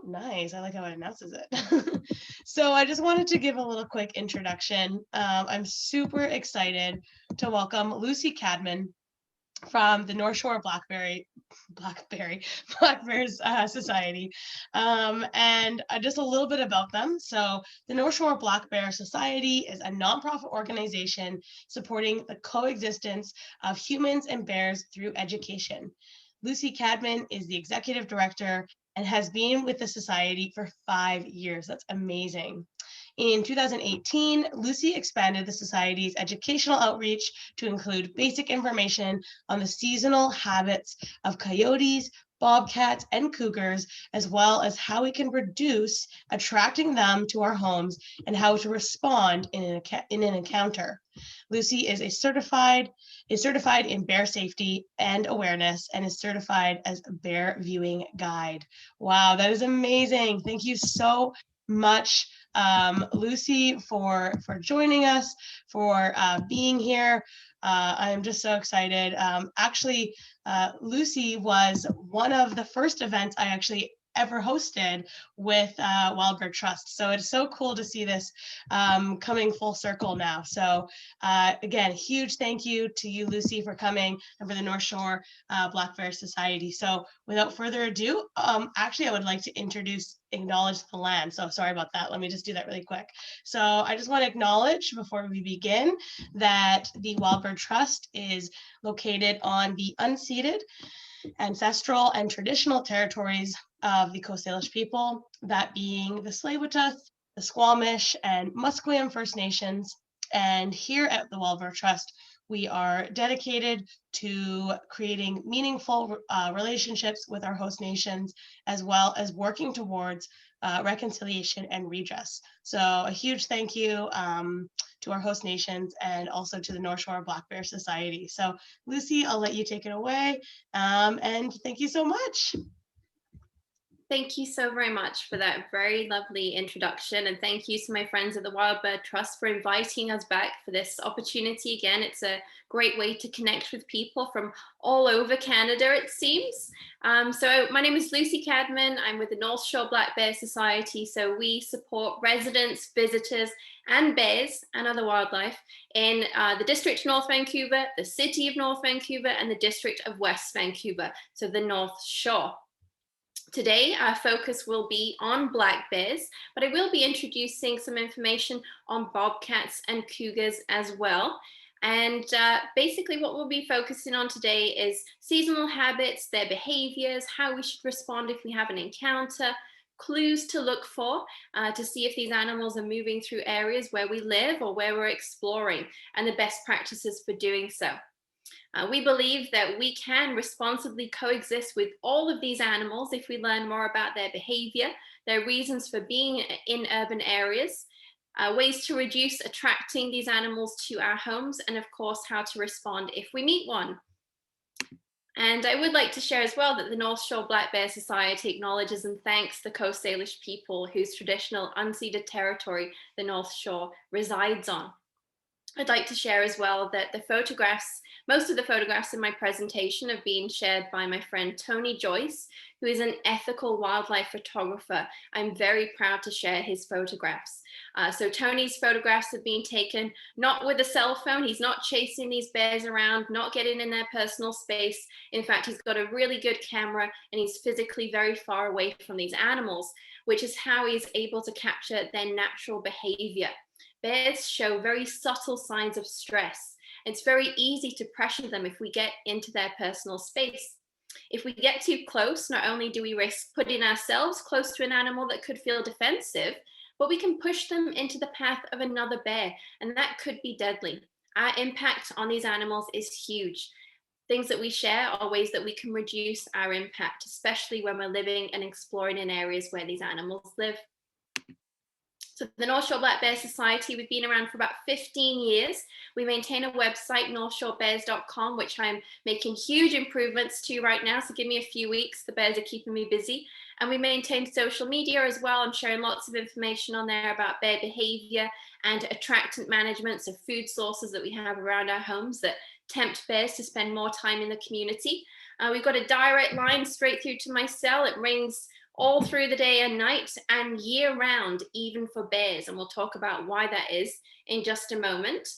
Nice. I like how it announces it. So I just wanted to give a little quick introduction. I'm super excited to welcome Lucy Cadman from the North Shore Black Bears Society, and just a little bit about them. So the North Shore Black Bear Society is a nonprofit organization supporting the coexistence of humans and bears through education. Lucy Cadman is the executive director and has been with the society for 5 years. That's amazing. In 2018, Lucy expanded the Society's educational outreach to include basic information on the seasonal habits of coyotes, bobcats, and cougars, as well as how we can reduce attracting them to our homes and how to respond in an encounter. Lucy is certified in bear safety and awareness and is certified as a bear viewing guide. Wow, that is amazing. Thank you so much, Lucy, for joining us, for being here. I'm just so excited. Actually, Lucy was one of the first events I actually ever hosted with Wild Bird Trust. So it's so cool to see this coming full circle now. So again, huge thank you to you, Lucy, for coming, and for the North Shore Black Bear Society. So without further ado, actually, I would like to acknowledge the land. So sorry about that. Let me just do that really quick. So I just want to acknowledge before we begin that the Wild Bird Trust is located on the unceded, ancestral, and traditional territories of the Coast Salish people, that being the Tsleil-Waututh, the Squamish, and Musqueam First Nations. And here at the Wild Bird Trust, we are dedicated to creating meaningful relationships with our host nations, as well as working towards reconciliation and redress. So a huge thank you to our host nations and also to the North Shore Black Bear Society. So Lucy, I'll let you take it away. And thank you so much. Thank you so very much for that very lovely introduction. And thank you to my friends at the Wild Bird Trust for inviting us back for this opportunity again. It's a great way to connect with people from all over Canada, it seems. So my name is Lucy Cadman. I'm with the North Shore Black Bear Society. So we support residents, visitors, and bears and other wildlife in the District of North Vancouver, the City of North Vancouver, and the District of West Vancouver, so the North Shore. Today, our focus will be on black bears, but I will be introducing some information on bobcats and cougars as well. And basically what we'll be focusing on today is seasonal habits, their behaviors, how we should respond if we have an encounter, clues to look for to see if these animals are moving through areas where we live or where we're exploring, and the best practices for doing so. We believe that we can responsibly coexist with all of these animals if we learn more about their behavior, their reasons for being in urban areas, ways to reduce attracting these animals to our homes, and of course, how to respond if we meet one. And I would like to share as well that the North Shore Black Bear Society acknowledges and thanks the Coast Salish people whose traditional unceded territory the North Shore resides on. I'd like to share as well that most of the photographs in my presentation have been shared by my friend Tony Joyce, who is an ethical wildlife photographer. I'm very proud to share his photographs. So Tony's photographs have been taken not with a cell phone. He's not chasing these bears around, not getting in their personal space. In fact, he's got a really good camera and he's physically very far away from these animals, which is how he's able to capture their natural behavior. Bears show very subtle signs of stress. It's very easy to pressure them if we get into their personal space. If we get too close, not only do we risk putting ourselves close to an animal that could feel defensive, but we can push them into the path of another bear, and that could be deadly. Our impact on these animals is huge. Things that we share are ways that we can reduce our impact, especially when we're living and exploring in areas where these animals live. So the North Shore Black Bear Society, we've been around for about 15 years. We maintain a website, northshorebears.com, which I'm making huge improvements to right now. So give me a few weeks. The bears are keeping me busy. And we maintain social media as well. I'm sharing lots of information on there about bear behavior and attractant management, so food sources that we have around our homes that tempt bears to spend more time in the community. We've got a direct line straight through to my cell. It rings all through the day and night and year round, even for bears. And we'll talk about why that is in just a moment.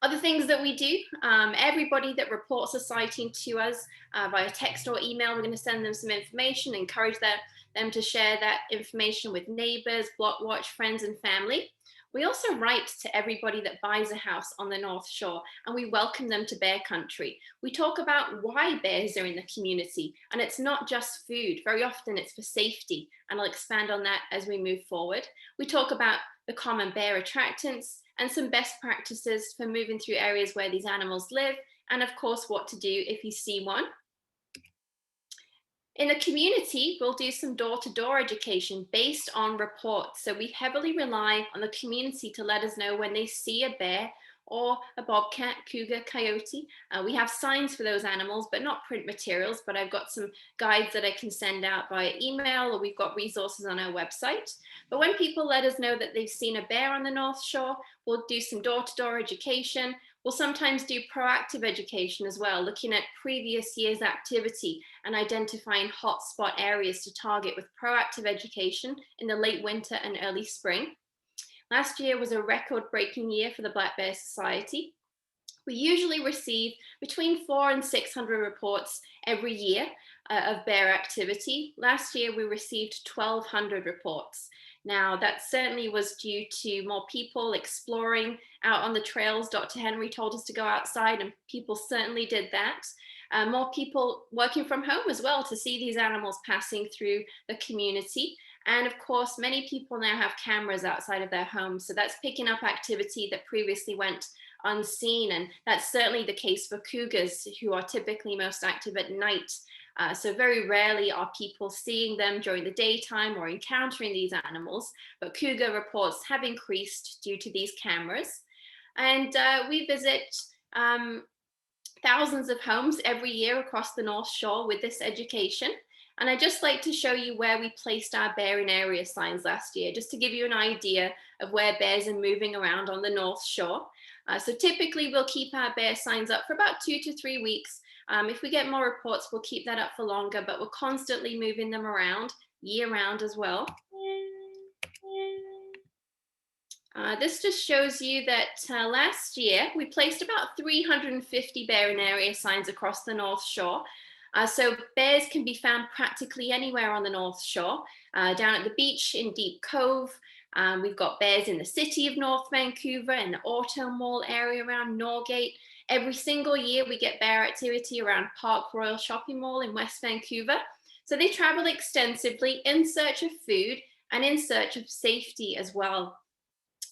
Other things that we do, everybody that reports a sighting to us via text or email, we're going to send them some information, encourage them to share that information with neighbors, block watch, friends, and family. We also write to everybody that buys a house on the North Shore, and we welcome them to bear country. We talk about why bears are in the community, and it's not just food. Very often it's for safety, and I'll expand on that as we move forward. We talk about the common bear attractants and some best practices for moving through areas where these animals live, and of course, what to do if you see one. In the community, we'll do some door-to-door education based on reports. So we heavily rely on the community to let us know when they see a bear or a bobcat, cougar, coyote. We have signs for those animals, but not print materials, but I've got some guides that I can send out via email, or we've got resources on our website. But when people let us know that they've seen a bear on the North Shore, we'll do some door-to-door education. We'll sometimes do proactive education as well, looking at previous year's activity and identifying hotspot areas to target with proactive education in the late winter and early spring. Last year was a record-breaking year for the Black Bear Society. We usually receive between 400 and 600 reports every year of bear activity. Last year, we received 1,200 reports. Now, that certainly was due to more people exploring out on the trails. Dr. Henry told us to go outside, and people certainly did that. More people working from home as well to see these animals passing through the community. And of course, many people now have cameras outside of their homes. So that's picking up activity that previously went unseen. And that's certainly the case for cougars, who are typically most active at night. So very rarely are people seeing them during the daytime or encountering these animals, but cougar reports have increased due to these cameras. And we visit thousands of homes every year across the North Shore with this education. And I'd just like to show you where we placed our bear in area signs last year, just to give you an idea of where bears are moving around on the North Shore. So typically we'll keep our bear signs up for about 2 to 3 weeks. If we get more reports, we'll keep that up for longer, but we're constantly moving them around year round as well. This just shows you that last year we placed about 350 bear in area signs across the North Shore. So bears can be found practically anywhere on the North Shore. Down at the beach in Deep Cove, we've got bears in the city of North Vancouver and the Auto Mall area around Norgate. Every single year we get bear activity around Park Royal Shopping Mall in West Vancouver. So they travel extensively in search of food and in search of safety as well.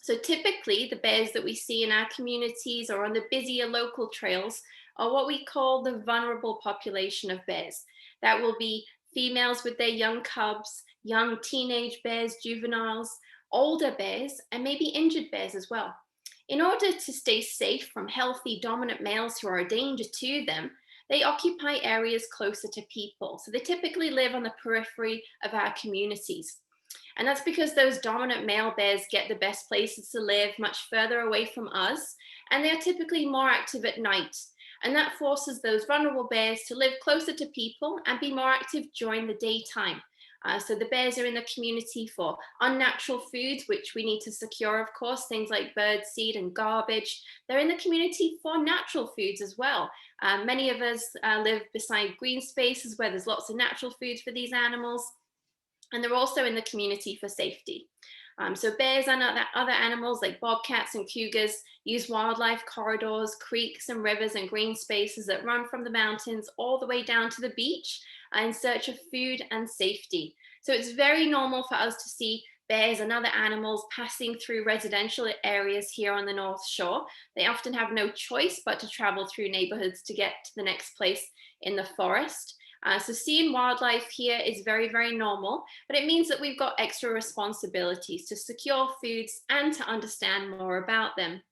So typically the bears that we see in our communities or on the busier local trails are what we call the vulnerable population of bears. That will be females with their young cubs, young teenage bears, juveniles, older bears, and maybe injured bears as well. In order to stay safe from healthy dominant males who are a danger to them, they occupy areas closer to people. So they typically live on the periphery of our communities. And that's because those dominant male bears get the best places to live much further away from us, and they're typically more active at night. And that forces those vulnerable bears to live closer to people and be more active during the daytime. So the bears are in the community for unnatural foods, which we need to secure, of course, things like bird seed and garbage. They're in the community for natural foods as well. Many of us live beside green spaces where there's lots of natural foods for these animals. And they're also in the community for safety. So bears and other animals like bobcats and cougars use wildlife corridors, creeks and rivers and green spaces that run from the mountains all the way down to the beach in search of food and safety. So it's very normal for us to see bears and other animals passing through residential areas here on the North Shore. They often have no choice but to travel through neighborhoods to get to the next place in the forest. So seeing wildlife here is very, very normal, but it means that we've got extra responsibilities to secure foods and to understand more about them.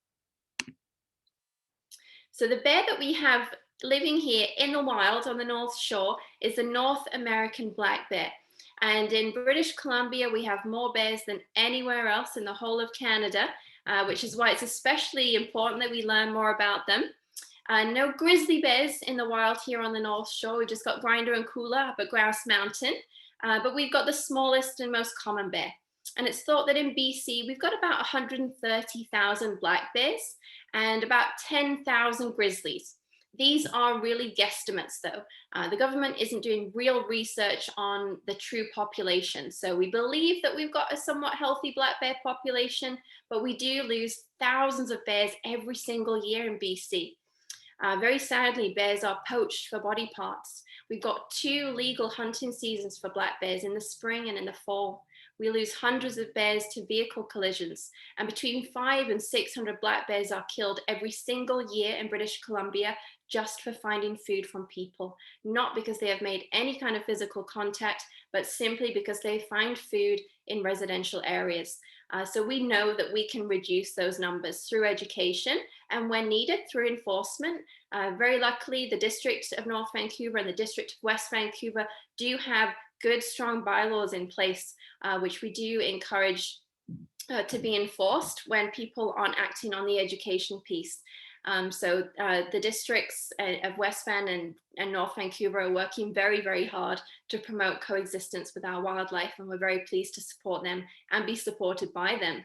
So the bear that we have living here in the wild on the North Shore is the North American black bear. And in British Columbia, we have more bears than anywhere else in the whole of Canada, which is why it's especially important that we learn more about them. No grizzly bears in the wild here on the North Shore. We've just got Grinder and Cooler up at Grouse Mountain. but we've got the smallest and most common bear. And it's thought that in BC, we've got about 130,000 black bears and about 10,000 grizzlies. These are really guesstimates, though. The government isn't doing real research on the true population. So we believe that we've got a somewhat healthy black bear population, but we do lose thousands of bears every single year in BC. Very sadly, bears are poached for body parts. We've got 2 legal hunting seasons for black bears in the spring and in the fall. We lose hundreds of bears to vehicle collisions, and between 500 and 600 black bears are killed every single year in British Columbia just for finding food from people, not because they have made any kind of physical contact, but simply because they find food in residential areas. So we know that we can reduce those numbers through education and when needed through enforcement. Very luckily, the District of North Vancouver and the District of West Vancouver do have good, strong bylaws in place, which we do encourage to be enforced when people aren't acting on the education piece. So the districts of West Van and North Vancouver are working very, very hard to promote coexistence with our wildlife, and we're very pleased to support them and be supported by them.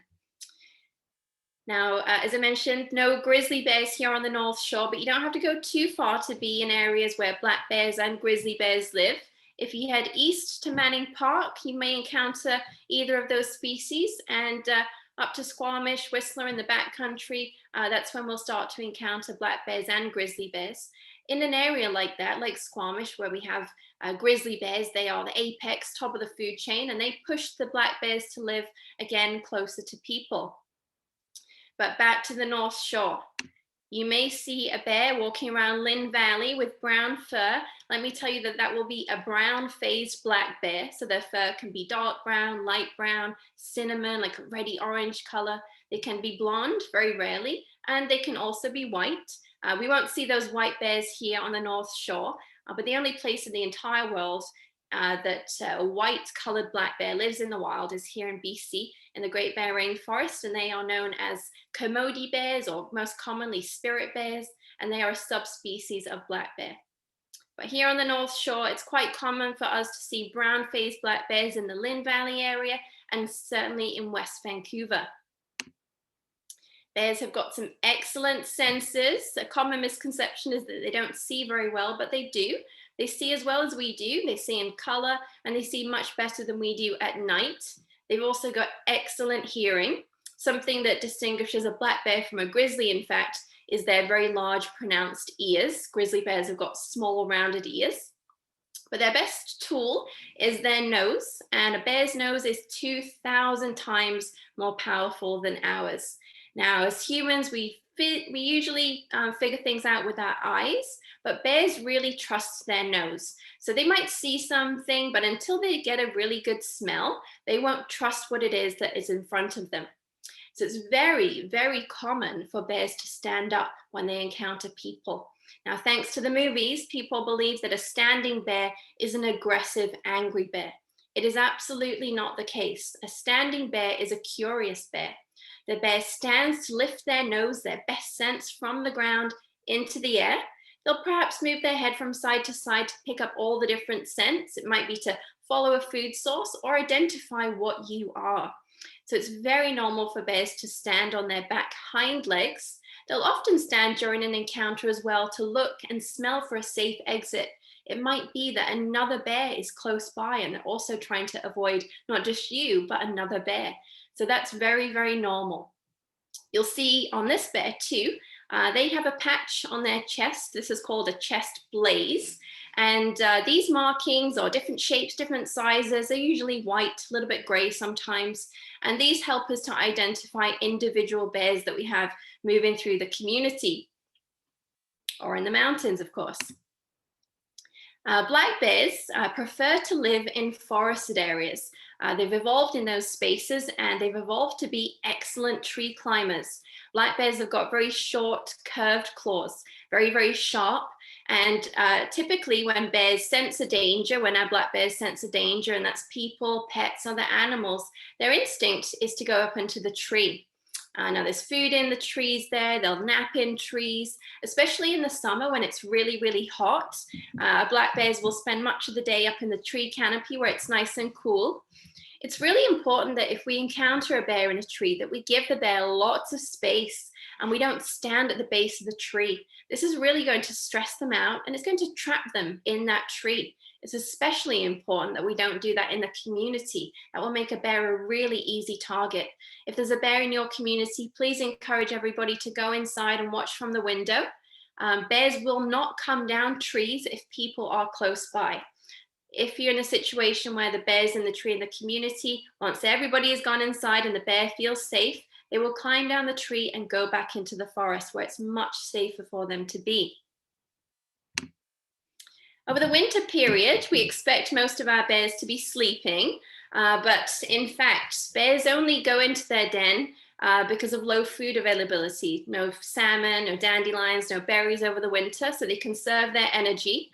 Now, as I mentioned, no grizzly bears here on the North Shore, but you don't have to go too far to be in areas where black bears and grizzly bears live. If you head east to Manning Park, you may encounter either of those species, and up to Squamish, Whistler in the backcountry, that's when we'll start to encounter black bears and grizzly bears. In an area like that, like Squamish, where we have grizzly bears, they are the apex, top of the food chain, and they push the black bears to live, again, closer to people. But back to the North Shore. You may see a bear walking around Lynn Valley with brown fur. Let me tell you that that will be a brown-faced black bear. So their fur can be dark brown, light brown, cinnamon, like a reddy orange color. They can be blonde, very rarely, and they can also be white. We won't see those white bears here on the North Shore, but the only place in the entire world that a white-colored black bear lives in the wild is here in BC, in the Great Bear Rainforest, and they are known as Kermode bears, or most commonly spirit bears, and they are a subspecies of black bear. But here on the North Shore, it's quite common for us to see brown-faced black bears in the Lynn Valley area, and certainly in West Vancouver. Bears have got some excellent senses. A common misconception is that they don't see very well, but they do. They see as well as we do. They see in color, and they see much better than we do at night. They've also got excellent hearing. Something that distinguishes a black bear from a grizzly, in fact, is their very large, pronounced ears. Grizzly bears have got small, rounded ears. But their best tool is their nose, and a bear's nose is 2,000 times more powerful than ours. Now, as humans, we usually figure things out with our eyes, but bears really trust their nose. So they might see something, but until they get a really good smell, they won't trust what it is that is in front of them. So it's very, very common for bears to stand up when they encounter people. Now, thanks to the movies, people believe that a standing bear is an aggressive, angry bear. It is absolutely not the case. A standing bear is a curious bear. The bear stands to lift their nose, their best sense, from the ground into the air. They'll perhaps move their head from side to side to pick up all the different scents. It might be to follow a food source or identify what you are. So it's very normal for bears to stand on their back hind legs. They'll often stand during an encounter as well to look and smell for a safe exit. It might be that another bear is close by and they're also trying to avoid not just you, but another bear. So that's very, very normal. You'll see on this bear too, they have a patch on their chest. This is called a chest blaze. And these markings are different shapes, different sizes. They're usually white, a little bit gray sometimes. And these help us to identify individual bears that we have moving through the community or in the mountains, of course. Black bears prefer to live in forested areas. They've evolved in those spaces and they've evolved to be excellent tree climbers. Black bears have got very short, curved claws, very, very sharp. And typically when bears sense a danger, when our black bears sense a danger, and that's people, pets, other animals, their instinct is to go up into the tree. Now there's food in the trees there. They'll nap in trees, especially in the summer when it's really, really hot. Black bears will spend much of the day up in the tree canopy where it's nice and cool. It's really important that if we encounter a bear in a tree, that we give the bear lots of space and we don't stand at the base of the tree. This is really going to stress them out and it's going to trap them in that tree. It's especially important that we don't do that in the community. That will make a bear a really easy target. If there's a bear in your community, please encourage everybody to go inside and watch from the window. Bears will not come down trees if people are close by. If you're in a situation where the bear's in the tree in the community, once everybody has gone inside and the bear feels safe, they will climb down the tree and go back into the forest where it's much safer for them to be. Over the winter period, we expect most of our bears to be sleeping, but in fact, bears only go into their den because of low food availability. No salmon, no dandelions, no berries over the winter, so they conserve their energy.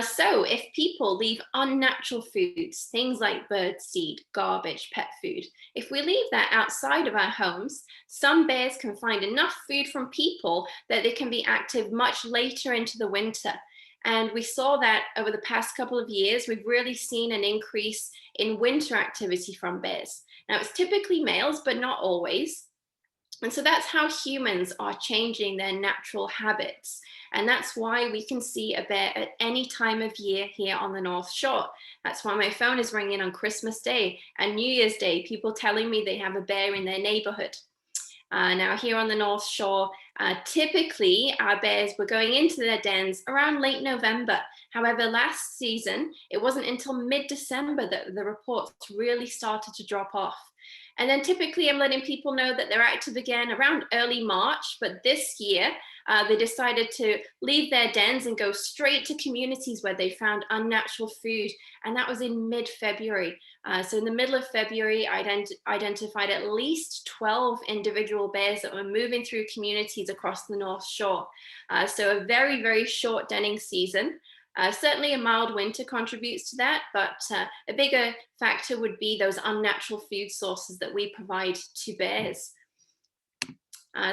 So if people leave unnatural foods, things like birdseed, garbage, pet food, if we leave that outside of our homes, some bears can find enough food from people that they can be active much later into the winter. And we saw that over the past couple of years, we've really seen an increase in winter activity from bears. Now it's typically males, but not always. And so that's how humans are changing their natural habits. And that's why we can see a bear at any time of year here on the North Shore. That's why my phone is ringing on Christmas Day and New Year's Day, people telling me they have a bear in their neighborhood. Now here on the North Shore, typically our bears were going into their dens around late November. However, last season, it wasn't until mid-December that the reports really started to drop off. And then typically I'm letting people know that they're active again around early March, but this year they decided to leave their dens and go straight to communities where they found unnatural food. And that was in mid-February. So in the middle of February, I identified at least 12 individual bears that were moving through communities across the North Shore. So a very, very short denning season. Certainly a mild winter contributes to that, but a bigger factor would be those unnatural food sources that we provide to bears.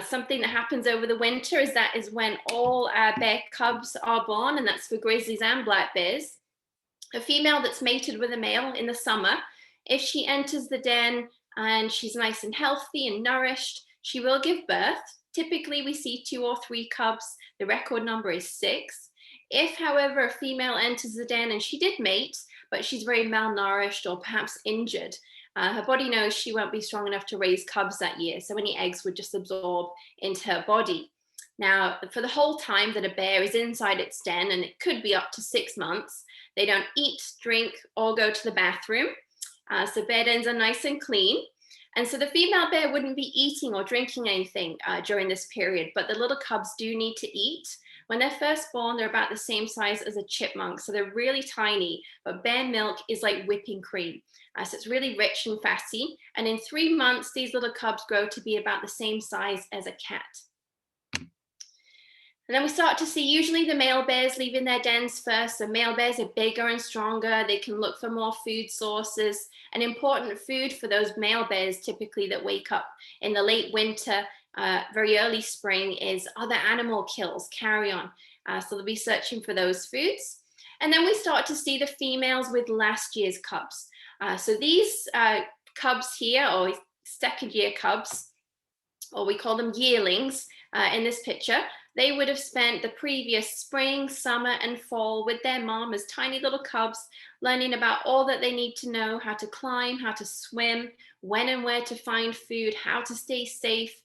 Something that happens over the winter is when all our bear cubs are born, and that's for grizzlies and black bears. A female that's mated with a male in the summer, if she enters the den and she's nice and healthy and nourished, she will give birth. Typically we see 2 or 3 cubs. The record number is 6. If, however, a female enters the den and she did mate, but she's very malnourished or perhaps injured, her body knows she won't be strong enough to raise cubs that year, so any eggs would just absorb into her body. Now, for the whole time that a bear is inside its den, and it could be up to 6 months, they don't eat, drink, or go to the bathroom. So bear dens are nice and clean. And so the female bear wouldn't be eating or drinking anything during this period, but the little cubs do need to eat. When they're first born, they're about the same size as a chipmunk, so they're really tiny, but bear milk is like whipping cream. So it's really rich and fatty. And in 3 months, these little cubs grow to be about the same size as a cat. And then we start to see usually the male bears leaving their dens first. The male bears are bigger and stronger. They can look for more food sources. An important food for those male bears typically that wake up in the late winter, very early spring is other animal kills, carrion. So they'll be searching for those foods. And then we start to see the females with last year's cubs. So these cubs here, or second year cubs, or we call them yearlings in this picture, they would have spent the previous spring, summer, and fall with their mom as tiny little cubs, learning about all that they need to know, how to climb, how to swim, when and where to find food, how to stay safe.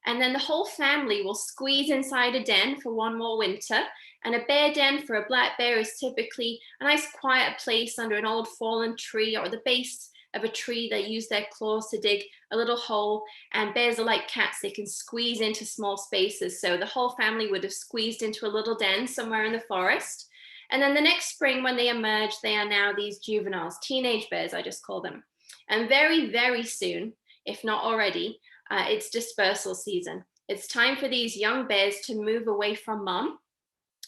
And then the whole family will squeeze inside a den for one more winter. And a bear den for a black bear is typically a nice quiet place under an old fallen tree or at the base of a tree. They use their claws to dig a little hole, and bears are like cats. They can squeeze into small spaces. So the whole family would have squeezed into a little den somewhere in the forest. And then the next spring when they emerge, they are now these juveniles, teenage bears, I just call them. And very, very soon, if not already, it's dispersal season. It's time for these young bears to move away from mom.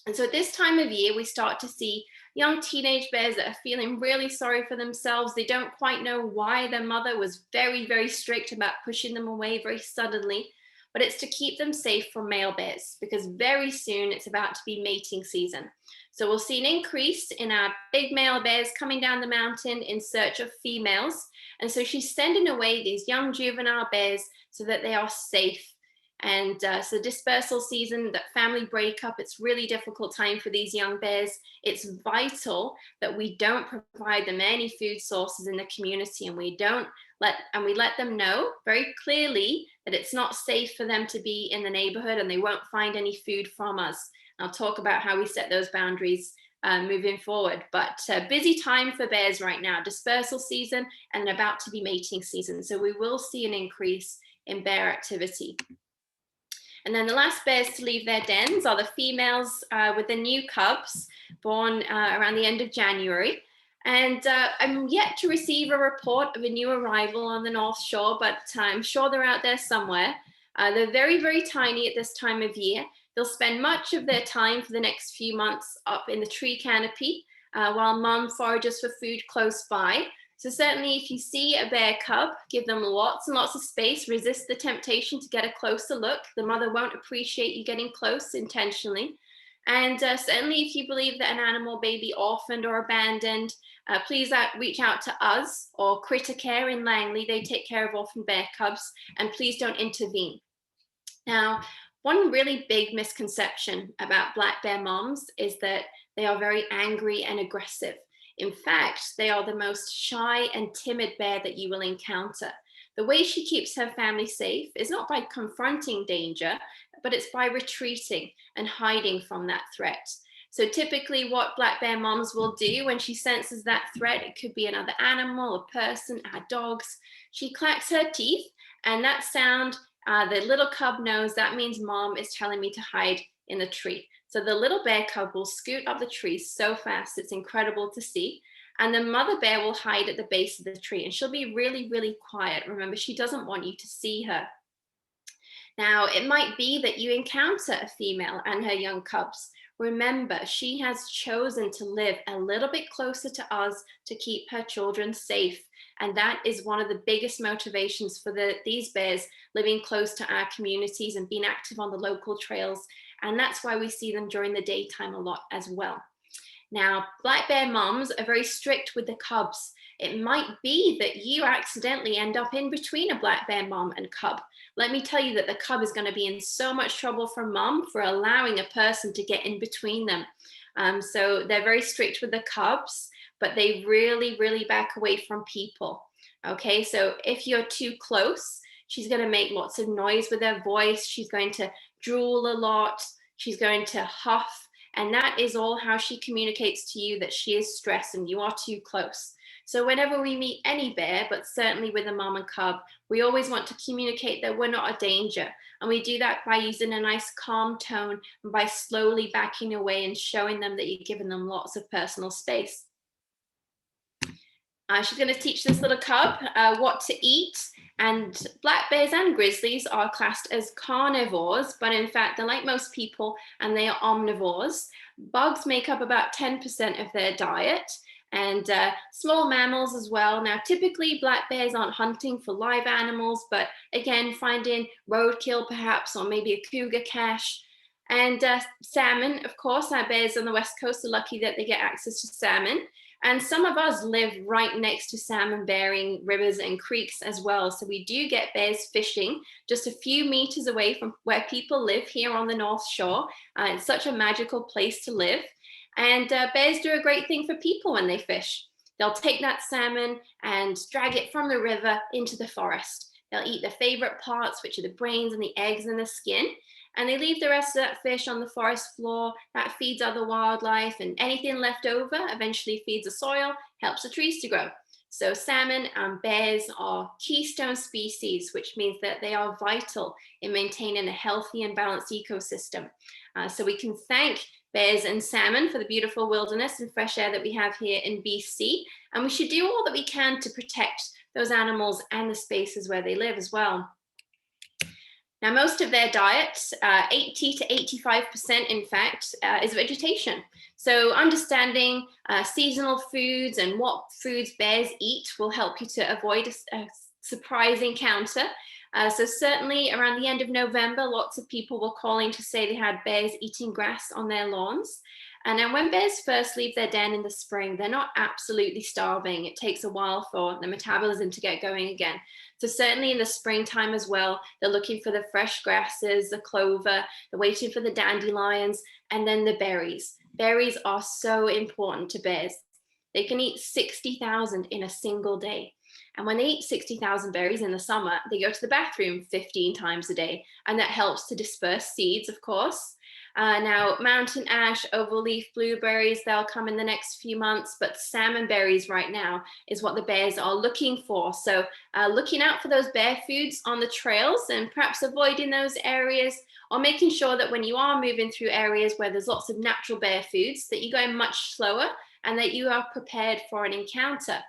And so at this time of year, we start to see young teenage bears that are feeling really sorry for themselves. They don't quite know why their mother was very, very strict about pushing them away very suddenly, but it's to keep them safe from male bears, because very soon it's about to be mating season. So we'll see an increase in our big male bears coming down the mountain in search of females. And so she's sending away these young juvenile bears so that they are safe. And so dispersal season, that family breakup, it's really difficult time for these young bears. It's vital that we don't provide them any food sources in the community, and we let them know very clearly that it's not safe for them to be in the neighborhood, and they won't find any food from us. I'll talk about how we set those boundaries moving forward. But busy time for bears right now, dispersal season and about to be mating season. So we will see an increase in bear activity. And then the last bears to leave their dens are the females with the new cubs born around the end of January. And I'm yet to receive a report of a new arrival on the North Shore, but I'm sure they're out there somewhere. They're very, very tiny at this time of year. They'll spend much of their time for the next few months up in the tree canopy while mom forages for food close by. So certainly if you see a bear cub, give them lots and lots of space, resist the temptation to get a closer look. The mother won't appreciate you getting close intentionally. And certainly if you believe that an animal may be orphaned or abandoned, please reach out to us or Critter Care in Langley. They take care of orphan bear cubs, and please don't intervene. Now, one really big misconception about black bear moms is that they are very angry and aggressive. In fact, they are the most shy and timid bear that you will encounter. The way she keeps her family safe is not by confronting danger, but it's by retreating and hiding from that threat. So typically what black bear moms will do when she senses that threat, it could be another animal, a person, our dogs, she clacks her teeth, and that sound, the little cub knows that means mom is telling me to hide in the tree. So the little bear cub will scoot up the tree so fast, it's incredible to see. And the mother bear will hide at the base of the tree, and she'll be really, really quiet. Remember, she doesn't want you to see her. Now, it might be that you encounter a female and her young cubs. Remember, she has chosen to live a little bit closer to us to keep her children safe. And that is one of the biggest motivations for these bears living close to our communities and being active on the local trails. And that's why we see them during the daytime a lot as well. Now, black bear moms are very strict with the cubs. It might be that you accidentally end up in between a black bear mom and cub. Let me tell you that the cub is going to be in so much trouble from mom for allowing a person to get in between them. So they're very strict with the cubs, but they really, really back away from people. Okay, so if you're too close, she's going to make lots of noise with her voice. She's going to drool a lot. She's going to huff. And that is all how she communicates to you that she is stressed and you are too close. So whenever we meet any bear, but certainly with a mom and cub, we always want to communicate that we're not a danger. And we do that by using a nice calm tone and by slowly backing away and showing them that you're giving them lots of personal space. She's going to teach this little cub what to eat. And black bears and grizzlies are classed as carnivores, but in fact, they're like most people and they are omnivores. Bugs make up about 10% of their diet, and small mammals as well. Now, typically black bears aren't hunting for live animals, but again, finding roadkill perhaps, or maybe a cougar cache. And salmon, of course, our bears on the West Coast are lucky that they get access to salmon. And some of us live right next to salmon-bearing rivers and creeks as well. So we do get bears fishing just a few meters away from where people live here on the North Shore. It's such a magical place to live. And bears do a great thing for people when they fish. They'll take that salmon and drag it from the river into the forest. They'll eat their favorite parts, which are the brains and the eggs and the skin. And they leave the rest of that fish on the forest floor. That feeds other wildlife, and anything left over eventually feeds the soil, helps the trees to grow. So salmon and bears are keystone species, which means that they are vital in maintaining a healthy and balanced ecosystem. So we can thank bears and salmon for the beautiful wilderness and fresh air that we have here in BC. And we should do all that we can to protect those animals and the spaces where they live as well. Now, most of their diet, 80 to 85%, in fact, is vegetation. So understanding seasonal foods and what foods bears eat will help you to avoid a surprise encounter. So certainly around the end of November, lots of people were calling to say they had bears eating grass on their lawns. And then when bears first leave their den in the spring, they're not absolutely starving. It takes a while for the metabolism to get going again. So certainly in the springtime as well, they're looking for the fresh grasses, the clover, they're waiting for the dandelions, and then the berries. Berries are so important to bears. They can eat 60,000 in a single day. And when they eat 60,000 berries in the summer, they go to the bathroom 15 times a day. And that helps to disperse seeds, of course. Now, mountain ash, overleaf blueberries, they'll come in the next few months, but salmon berries right now is what the bears are looking for. So looking out for those bear foods on the trails and perhaps avoiding those areas, or making sure that when you are moving through areas where there's lots of natural bear foods, that you go much slower and that you are prepared for an encounter.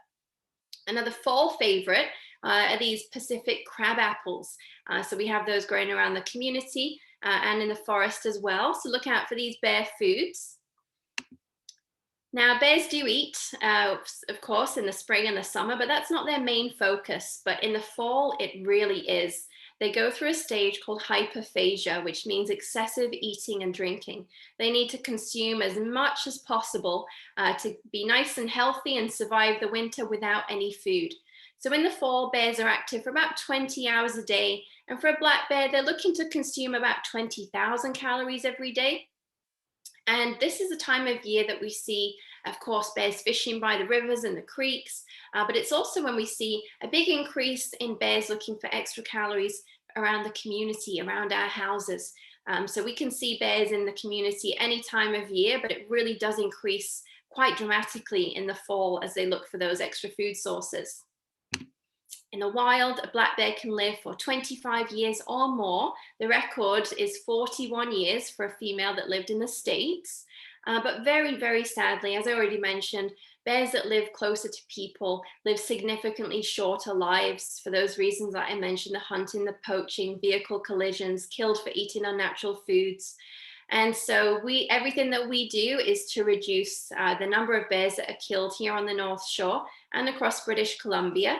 Another fall favorite are these Pacific crab apples. So we have those growing around the community and in the forest as well. So look out for these bear foods. Now, bears do eat, of course, in the spring and the summer, but that's not their main focus. But in the fall, it really is. They go through a stage called hyperphagia, which means excessive eating and drinking. They need to consume as much as possible to be nice and healthy and survive the winter without any food. So in the fall, bears are active for about 20 hours a day. And for a black bear, they're looking to consume about 20,000 calories every day. And this is a time of year that we see, of course, bears fishing by the rivers and the creeks, but it's also when we see a big increase in bears looking for extra calories around the community, around our houses. So we can see bears in the community any time of year, but it really does increase quite dramatically in the fall as they look for those extra food sources. In the wild, a black bear can live for 25 years or more. The record is 41 years for a female that lived in the States. But very, very sadly, as I already mentioned, bears that live closer to people live significantly shorter lives for those reasons that I mentioned: the hunting, the poaching, vehicle collisions, killed for eating unnatural foods. And so everything that we do is to reduce the number of bears that are killed here on the North Shore and across British Columbia.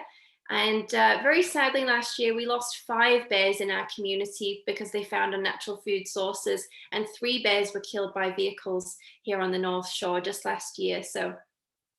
And very sadly, last year, we lost 5 bears in our community because they found unnatural food sources, and 3 bears were killed by vehicles here on the North Shore just last year. So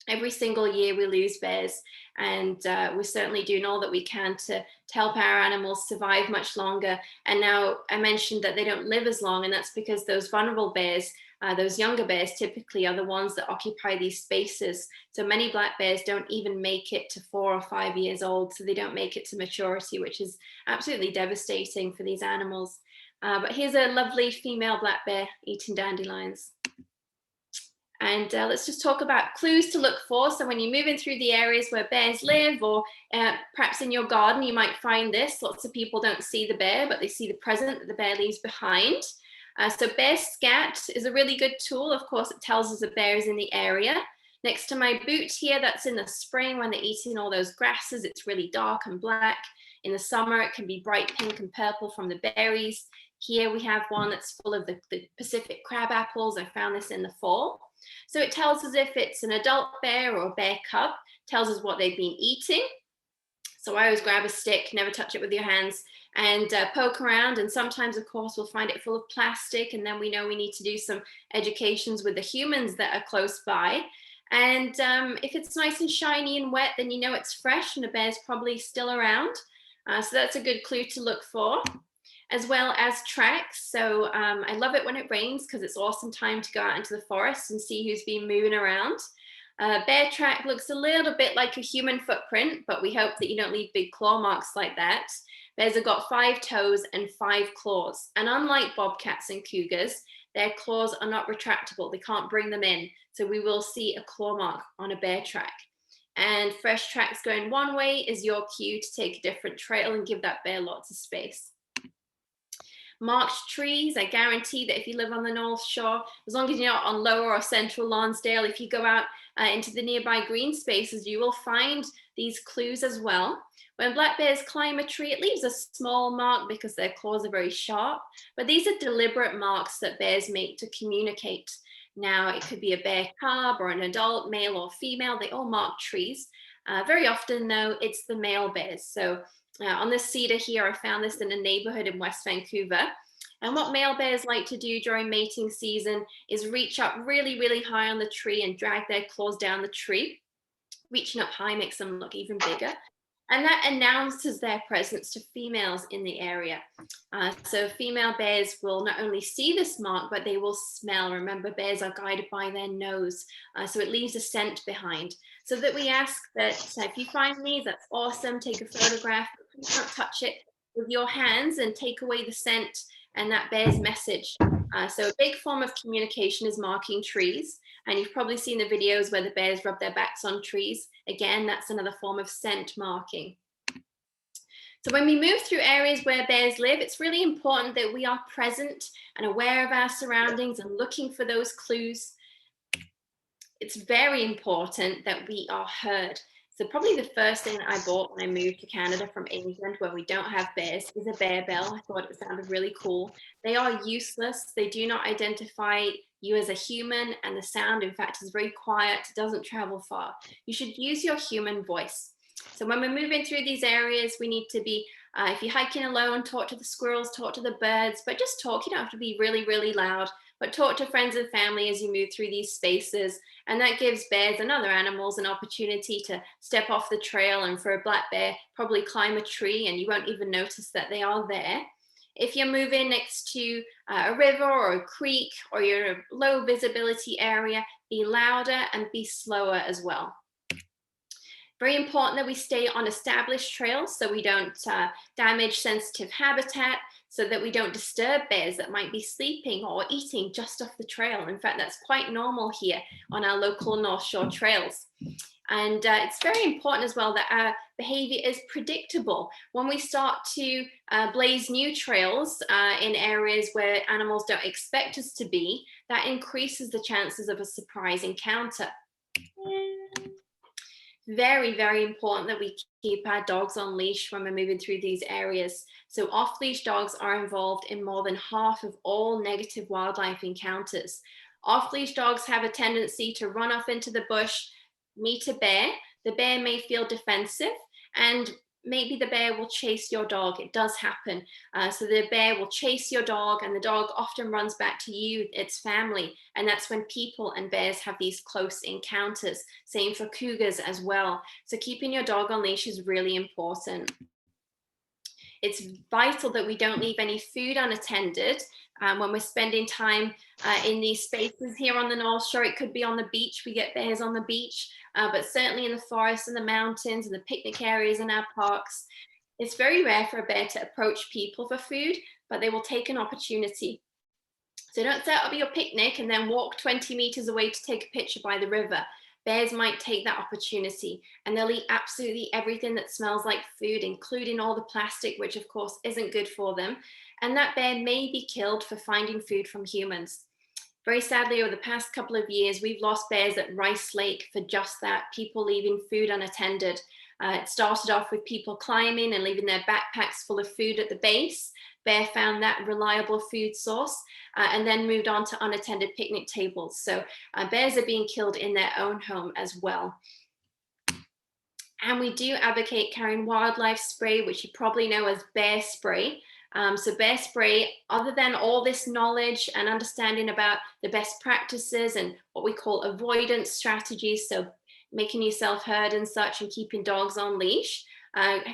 every single year we lose bears, and we're certainly doing all that we can to help our animals survive much longer. And now I mentioned that they don't live as long, and that's because those vulnerable bears, those younger bears, typically are the ones that occupy these spaces. So many black bears don't even make it to 4 or 5 years old, so they don't make it to maturity, which is absolutely devastating for these animals. But here's a lovely female black bear eating dandelions. And let's just talk about clues to look for. So when you're moving through the areas where bears live, or perhaps in your garden, you might find this. Lots of people don't see the bear, but they see the present that the bear leaves behind. So bear scat is a really good tool. Of course, it tells us a bear is in the area. Next to my boot here, that's in the spring when they're eating all those grasses. It's really dark and black. In the summer, it can be bright pink and purple from the berries. Here we have one that's full of the Pacific crab apples. I found this in the fall. So it tells us if it's an adult bear or a bear cub, tells us what they've been eating. So I always grab a stick, never touch it with your hands, and poke around. And sometimes, of course, we'll find it full of plastic, and then we know we need to do some educations with the humans that are close by. And if it's nice and shiny and wet, then you know it's fresh and the bear's probably still around. So that's a good clue to look for, as well as tracks. So I love it when it rains because it's awesome time to go out into the forest and see who's been moving around. Bear track looks a little bit like a human footprint, but we hope that you don't leave big claw marks like that. Bears have got 5 toes and 5 claws. And unlike bobcats and cougars, their claws are not retractable. They can't bring them in. So we will see a claw mark on a bear track. And fresh tracks going one way is your cue to take a different trail and give that bear lots of space. Marked trees, I guarantee that if you live on the North Shore, as long as you're not on Lower or Central Lonsdale, if you go out into the nearby green spaces, you will find these clues as well. When black bears climb a tree, it leaves a small mark because their claws are very sharp, but these are deliberate marks that bears make to communicate. Now, it could be a bear cub or an adult, male or female, they all mark trees. Very often, though, it's the male bears. So on this cedar here, I found this in a neighborhood in West Vancouver. And what male bears like to do during mating season is reach up really, really high on the tree and drag their claws down the tree. Reaching up high makes them look even bigger. And that announces their presence to females in the area. So female bears will not only see this mark, but they will smell. Remember, bears are guided by their nose. So it leaves a scent behind. So that we ask that if you find these, that's awesome, take a photograph, but please don't touch it with your hands and take away the scent and that bear's message. So a big form of communication is marking trees. And you've probably seen the videos where the bears rub their backs on trees. Again, that's another form of scent marking. So when we move through areas where bears live, it's really important that we are present and aware of our surroundings and looking for those clues. It's very important that we are heard. So probably the first thing that I bought when I moved to Canada from England, where we don't have bears, is a bear bell. I thought it sounded really cool. They are useless. They do not identify you as a human, and the sound, in fact, is very quiet. It doesn't travel far. You should use your human voice. So when we're moving through these areas, we need to be, if you're hiking alone, talk to the squirrels, talk to the birds, but just talk. You don't have to be really, really loud, but talk to friends and family as you move through these spaces. And that gives bears and other animals an opportunity to step off the trail, and for a black bear, probably climb a tree, and you won't even notice that they are there. If you're moving next to a river or a creek, or you're in a low visibility area, be louder and be slower as well. Very important that we stay on established trails so we don't damage sensitive habitat, so that we don't disturb bears that might be sleeping or eating just off the trail. In fact, that's quite normal here on our local North Shore trails. And it's very important as well that our behavior is predictable. When we start to blaze new trails in areas where animals don't expect us to be, that increases the chances of a surprise encounter. Very, very important that we keep our dogs on leash when we're moving through these areas. So off-leash dogs are involved in more than half of all negative wildlife encounters. Off-leash dogs have a tendency to run off into the bush, meet a bear. The bear may feel defensive, and maybe the bear will chase your dog. It does happen. So the bear will chase your dog, and the dog often runs back to you, its family. And that's when people and bears have these close encounters. Same for cougars as well. So keeping your dog on leash is really important. It's vital that we don't leave any food unattended. When we're spending time in these spaces here on the North Shore, it could be on the beach. We get bears on the beach, but certainly in the forest and the mountains and the picnic areas in our parks. It's very rare for a bear to approach people for food, but they will take an opportunity. So don't set up your picnic and then walk 20 meters away to take a picture by the river. Bears might take that opportunity, and they'll eat absolutely everything that smells like food, including all the plastic, which of course isn't good for them. And that bear may be killed for finding food from humans. Very sadly, over the past couple of years, we've lost bears at Rice Lake for just that, people leaving food unattended. It started off with people climbing and leaving their backpacks full of food at the base. Bear found that reliable food source and then moved on to unattended picnic tables. So bears are being killed in their own home as well. And we do advocate carrying wildlife spray, which you probably know as bear spray. So bear spray, other than all this knowledge and understanding about the best practices and what we call avoidance strategies, so making yourself heard and such and keeping dogs on leash,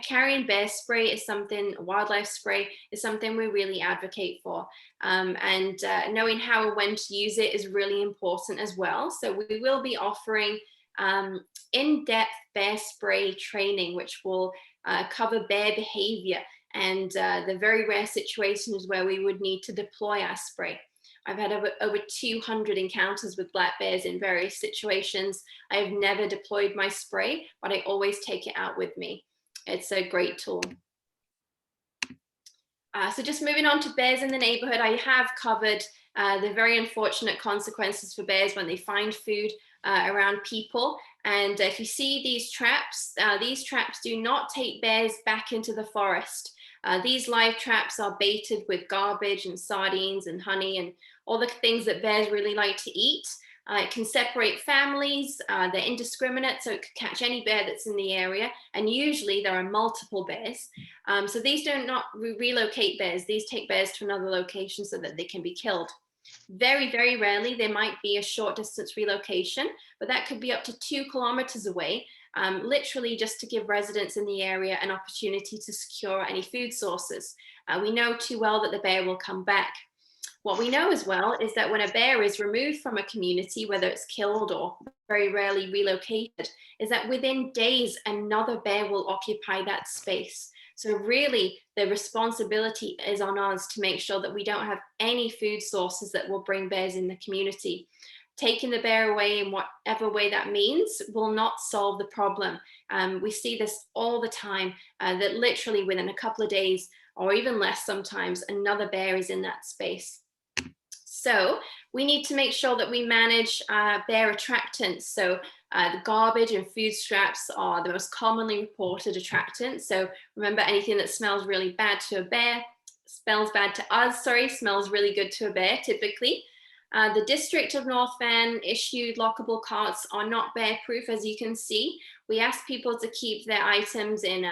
carrying bear spray is something, wildlife spray is something we really advocate for. And knowing how and when to use it is really important as well. So we will be offering in-depth bear spray training, which will cover bear behavior and the very rare situations where we would need to deploy our spray. I've had over 200 encounters with black bears in various situations. I've never deployed my spray, but I always take it out with me. It's a great tool. So just moving on to bears in the neighborhood, I have covered the very unfortunate consequences for bears when they find food around people. And if you see these traps do not take bears back into the forest. These live traps are baited with garbage and sardines and honey and all the things that bears really like to eat. It can separate families. They're indiscriminate, so it could catch any bear that's in the area. And usually there are multiple bears. So these do not relocate bears. These take bears to another location so that they can be killed. Very, very rarely, there might be a short distance relocation, but that could be up to 2 kilometers away, literally just to give residents in the area an opportunity to secure any food sources. We know too well that the bear will come back. What we know as well is that when a bear is removed from a community, whether it's killed or very rarely relocated, is that within days, another bear will occupy that space. So really, the responsibility is on us to make sure that we don't have any food sources that will bring bears in the community. Taking the bear away in whatever way that means will not solve the problem. We see this all the time, that literally within a couple of days, or even less sometimes, another bear is in that space. So we need to make sure that we manage bear attractants. So the garbage and food scraps are the most commonly reported attractants. So remember, anything that smells really bad to a bear, smells really good to a bear typically. The District of North Van issued lockable carts are not bear proof, as you can see. We ask people to keep their items in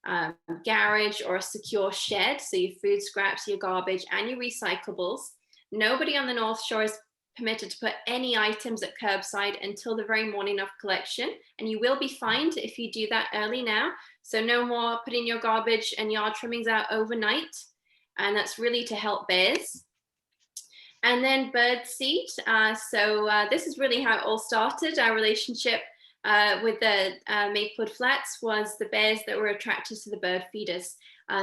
a garage or a secure shed. So your food scraps, your garbage, and your recyclables. Nobody on the North Shore is permitted to put any items at curbside until the very morning of collection, and you will be fined if you do that early now. So no more putting your garbage and yard trimmings out overnight, and that's really to help bears. And then bird seed. This is really how it all started. Our relationship with the Maplewood Flats was the bears that were attracted to the bird feeders.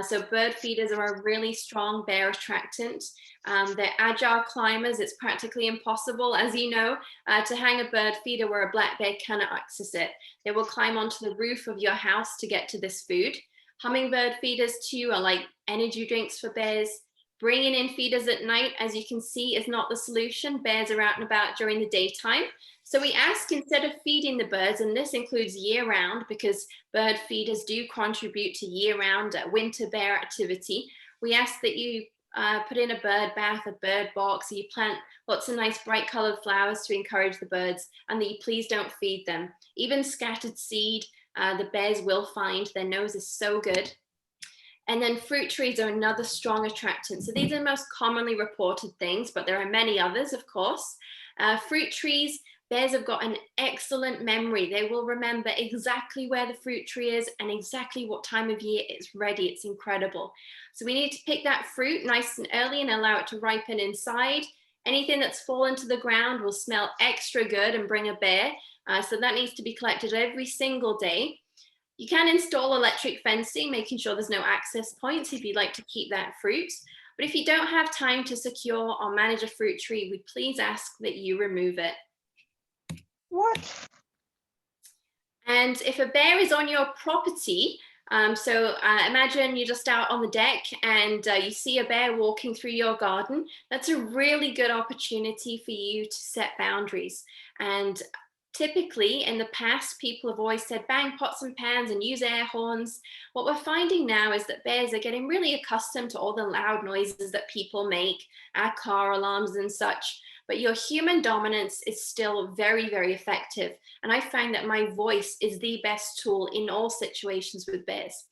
So bird feeders are a really strong bear attractant. They're agile climbers. It's practically impossible, as you know, to hang a bird feeder where a black bear cannot access it. They will climb onto the roof of your house to get to this food. Hummingbird feeders too are like energy drinks for bears. Bringing in feeders at night, as you can see, is not the solution. Bears are out and about during the daytime. So we ask, instead of feeding the birds, and this includes year-round because bird feeders do contribute to year-round winter bear activity, we ask that you put in a bird bath, a bird box, you plant lots of nice bright colored flowers to encourage the birds, and that you please don't feed them. Even scattered seed, the bears will find. Their nose is so good. And then fruit trees are another strong attractant. So these are the most commonly reported things, but there are many others, of course. Fruit trees, bears have got an excellent memory. They will remember exactly where the fruit tree is and exactly what time of year it's ready. It's incredible. So we need to pick that fruit nice and early and allow it to ripen inside. Anything that's fallen to the ground will smell extra good and bring a bear. So that needs to be collected every single day. You can install electric fencing, making sure there's no access points if you'd like to keep that fruit. But if you don't have time to secure or manage a fruit tree, we please ask that you remove it. What? And if a bear is on your property, imagine you're just out on the deck and you see a bear walking through your garden, that's a really good opportunity for you to set boundaries. And typically in the past, people have always said bang pots and pans and use air horns. What we're finding now is that bears are getting really accustomed to all the loud noises that people make, our car alarms and such. But your human dominance is still very, very effective. And I find that my voice is the best tool in all situations with bears.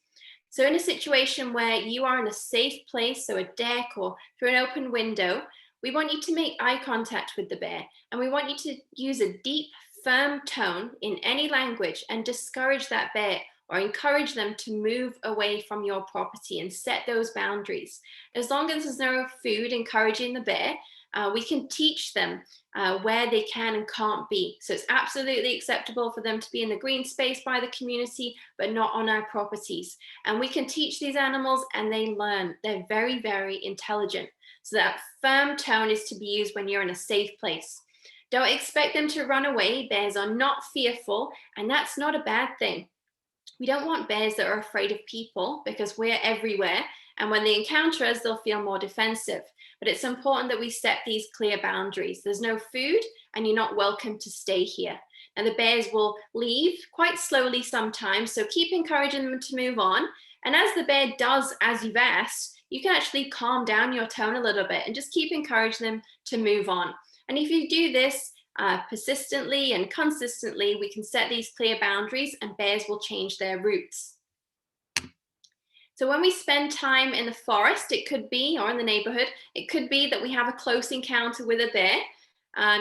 So in a situation where you are in a safe place, so a deck or through an open window, we want you to make eye contact with the bear. And we want you to use a deep, firm tone in any language and discourage that bear or encourage them to move away from your property and set those boundaries. As long as there's no food encouraging the bear, we can teach them where they can and can't be. So it's absolutely acceptable for them to be in the green space by the community, but not on our properties. And we can teach these animals and they learn. They're very, very intelligent. So that firm tone is to be used when you're in a safe place. Don't expect them to run away. Bears are not fearful, and that's not a bad thing. We don't want bears that are afraid of people because we're everywhere And when they encounter us, they'll feel more defensive. But it's important that we set these clear boundaries. There's no food and you're not welcome to stay here. And the bears will leave quite slowly sometimes, so keep encouraging them to move on. And as the bear does, as you've asked, you can actually calm down your tone a little bit and just keep encouraging them to move on. And if you do this persistently and consistently, we can set these clear boundaries and bears will change their routes. So when we spend time in the forest, it could be, or in the neighborhood, it could be that we have a close encounter with a bear.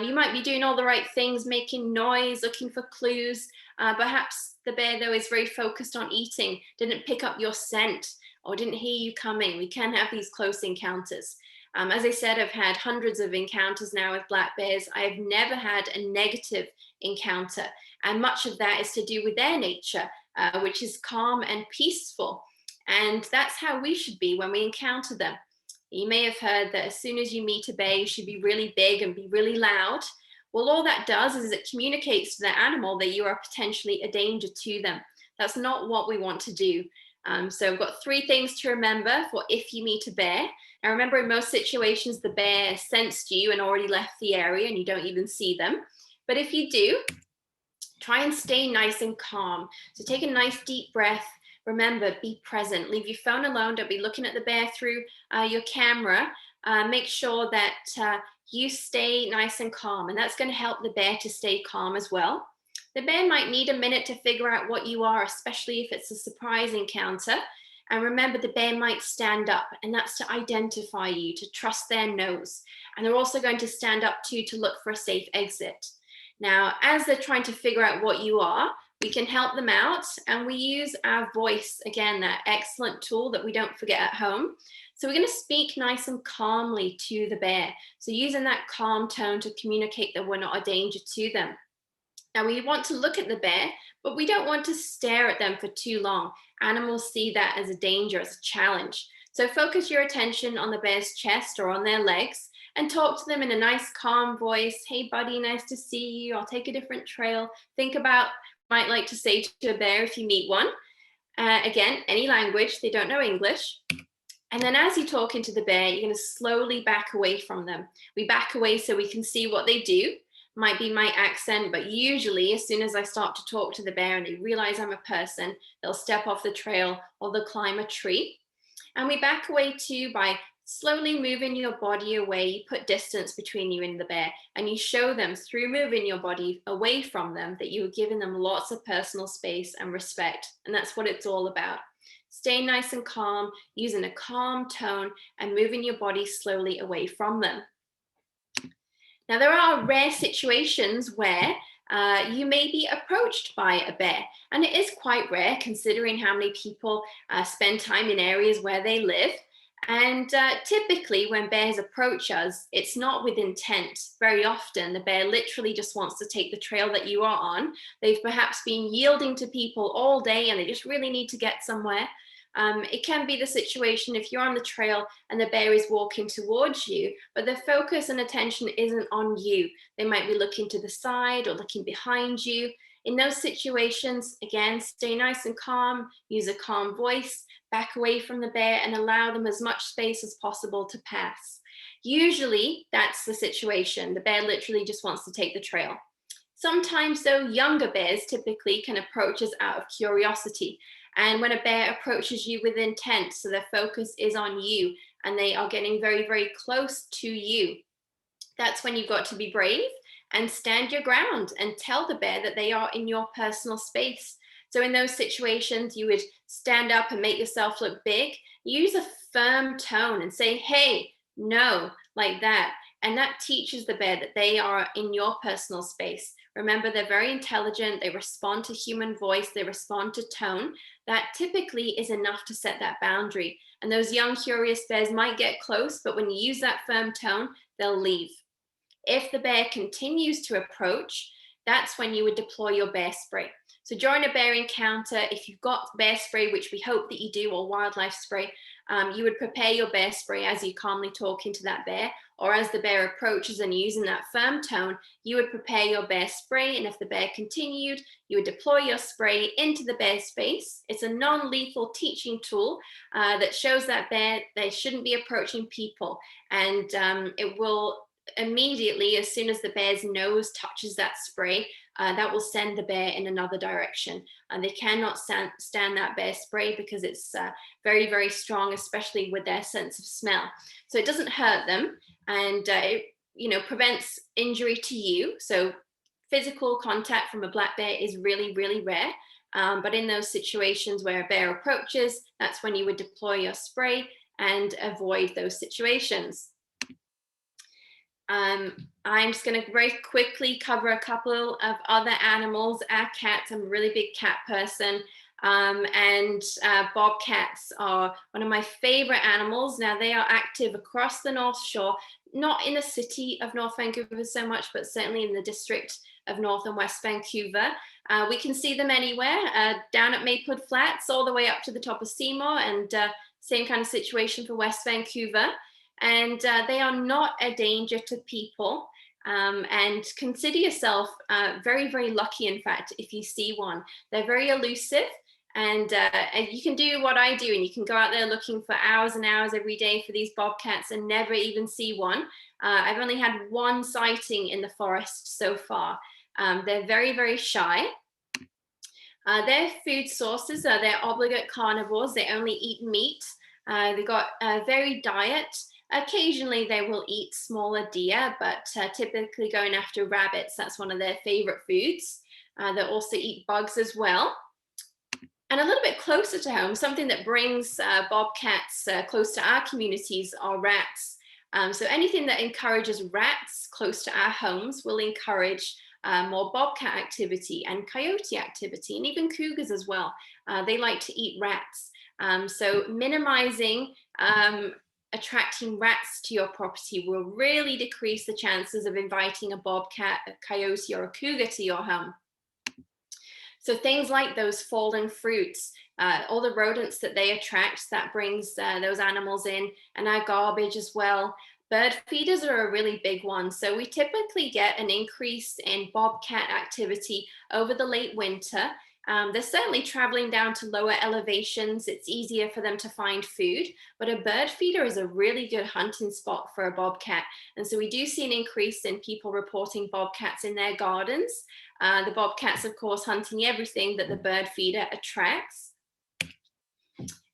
You might be doing all the right things, making noise, looking for clues. Perhaps the bear, though, is very focused on eating, didn't pick up your scent, or didn't hear you coming. We can have these close encounters. As I said, I've had hundreds of encounters now with black bears. I've never had a negative encounter. And much of that is to do with their nature, which is calm and peaceful. And that's how we should be when we encounter them. You may have heard that as soon as you meet a bear, you should be really big and be really loud. Well, all that does is it communicates to the animal that you are potentially a danger to them. That's not what we want to do. So I've got 3 things to remember for if you meet a bear. Now remember, in most situations, the bear sensed you and already left the area and you don't even see them. But if you do, try and stay nice and calm. So take a nice deep breath. Remember, be present. Leave your phone alone. Don't be looking at the bear through your camera. Make sure that you stay nice and calm, and that's going to help the bear to stay calm as well. The bear might need a minute to figure out what you are, especially if it's a surprise encounter. And remember, the bear might stand up, and that's to identify you, to trust their nose. And they're also going to stand up too to look for a safe exit. Now, as they're trying to figure out what you are, we can help them out, and we use our voice, again, that excellent tool that we don't forget at home. So we're going to speak nice and calmly to the bear. So using that calm tone to communicate that we're not a danger to them. Now we want to look at the bear, but we don't want to stare at them for too long. Animals see that as a danger, as a challenge. So focus your attention on the bear's chest or on their legs and talk to them in a nice, calm voice. Hey, buddy, nice to see you. I'll take a different trail. Think about what you might like to say to a bear if you meet one. Again, any language, they don't know English. And then as you're talking to the bear, you're going to slowly back away from them. We back away so we can see what they do. Might be my accent, but usually as soon as I start to talk to the bear and they realize I'm a person, they'll step off the trail or they'll climb a tree. And we back away too by slowly moving your body away. You put distance between you and the bear, and you show them through moving your body away from them that you are giving them lots of personal space and respect. And that's what it's all about. Stay nice and calm, using a calm tone and moving your body slowly away from them. Now, there are rare situations where you may be approached by a bear, and it is quite rare considering how many people spend time in areas where they live. And typically when bears approach us, it's not with intent. Very often the bear literally just wants to take the trail that you are on. They've perhaps been yielding to people all day and they just really need to get somewhere. It can be the situation if you're on the trail and the bear is walking towards you, but their focus and attention isn't on you. They might be looking to the side or looking behind you. In those situations, again, stay nice and calm, use a calm voice, back away from the bear and allow them as much space as possible to pass. Usually that's the situation. The bear literally just wants to take the trail. Sometimes though, younger bears typically can approach us out of curiosity. And when a bear approaches you with intent, so their focus is on you and they are getting very, very close to you, that's when you've got to be brave and stand your ground and tell the bear that they are in your personal space. So in those situations, you would stand up and make yourself look big, use a firm tone and say, hey, no, like that. And that teaches the bear that they are in your personal space. Remember, they're very intelligent. They respond to human voice. They respond to tone. That typically is enough to set that boundary. And those young, curious bears might get close, but when you use that firm tone, they'll leave. If the bear continues to approach, that's when you would deploy your bear spray. So during a bear encounter, if you've got bear spray, which we hope that you do, or wildlife spray, you would prepare your bear spray as you calmly talk into that bear, or as the bear approaches and using that firm tone, you would prepare your bear spray. And if the bear continued, you would deploy your spray into the bear space. It's a non-lethal teaching tool that shows that bear they shouldn't be approaching people. And it will immediately, as soon as the bear's nose touches that spray, that will send the bear in another direction. And they cannot stand that bear spray because it's very, very strong, especially with their sense of smell. So it doesn't hurt them, and it, prevents injury to you. So physical contact from a black bear is really, really rare. But in those situations where a bear approaches, that's when you would deploy your spray and avoid those situations. I'm just going to very quickly cover a couple of other animals. Our cats, I'm a really big cat person, and bobcats are one of my favorite animals. Now, they are active across the North Shore, not in the city of North Vancouver so much, but certainly in the district of North and West Vancouver. We can see them anywhere, down at Maplewood Flats, all the way up to the top of Seymour, and same kind of situation for West Vancouver. And they are not a danger to people. And consider yourself very, very lucky, in fact, if you see one. They're very elusive, and you can do what I do, and you can go out there looking for hours and hours every day for these bobcats and never even see one. I've only had one sighting in the forest so far. They're very, very shy. Their food sources are they're obligate carnivores. They only eat meat. They've got a varied diet. Occasionally they will eat smaller deer, but typically going after rabbits. That's one of their favorite foods. They also eat bugs as well. And a little bit closer to home, something that brings bobcats close to our communities are rats. So anything that encourages rats close to our homes will encourage more bobcat activity and coyote activity, and even cougars as well. They like to eat rats. So minimizing attracting rats to your property will really decrease the chances of inviting a bobcat, a coyote, or a cougar to your home. So things like those fallen fruits, all the rodents that they attract, that brings those animals in, and our garbage as well. Bird feeders are a really big one. So we typically get an increase in bobcat activity over the late winter. They're certainly traveling down to lower elevations. It's easier for them to find food, but a bird feeder is a really good hunting spot for a bobcat. And so we do see an increase in people reporting bobcats in their gardens. The bobcats, of course, hunting everything that the bird feeder attracts.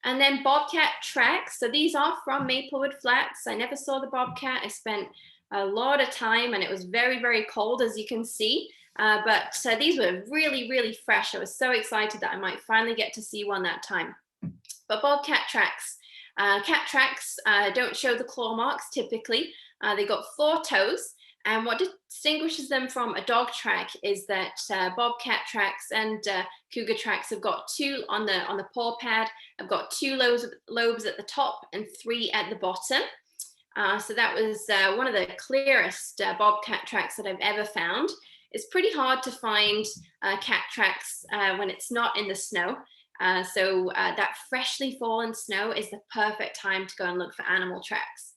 And then bobcat tracks. So these are from Maplewood Flats. I never saw the bobcat. I spent a lot of time, and it was very, very cold, as you can see. But these were really, really fresh. I was so excited that I might finally get to see one that time. But bobcat tracks. Cat tracks don't show the claw marks typically. They got 4 toes. And what distinguishes them from a dog track is that bobcat tracks and cougar tracks have got 2 on the paw pad. I've got 2 lobes at the top and 3 at the bottom. So that was one of the clearest bobcat tracks that I've ever found. It's pretty hard to find cat tracks when it's not in the snow. So that freshly fallen snow is the perfect time to go and look for animal tracks.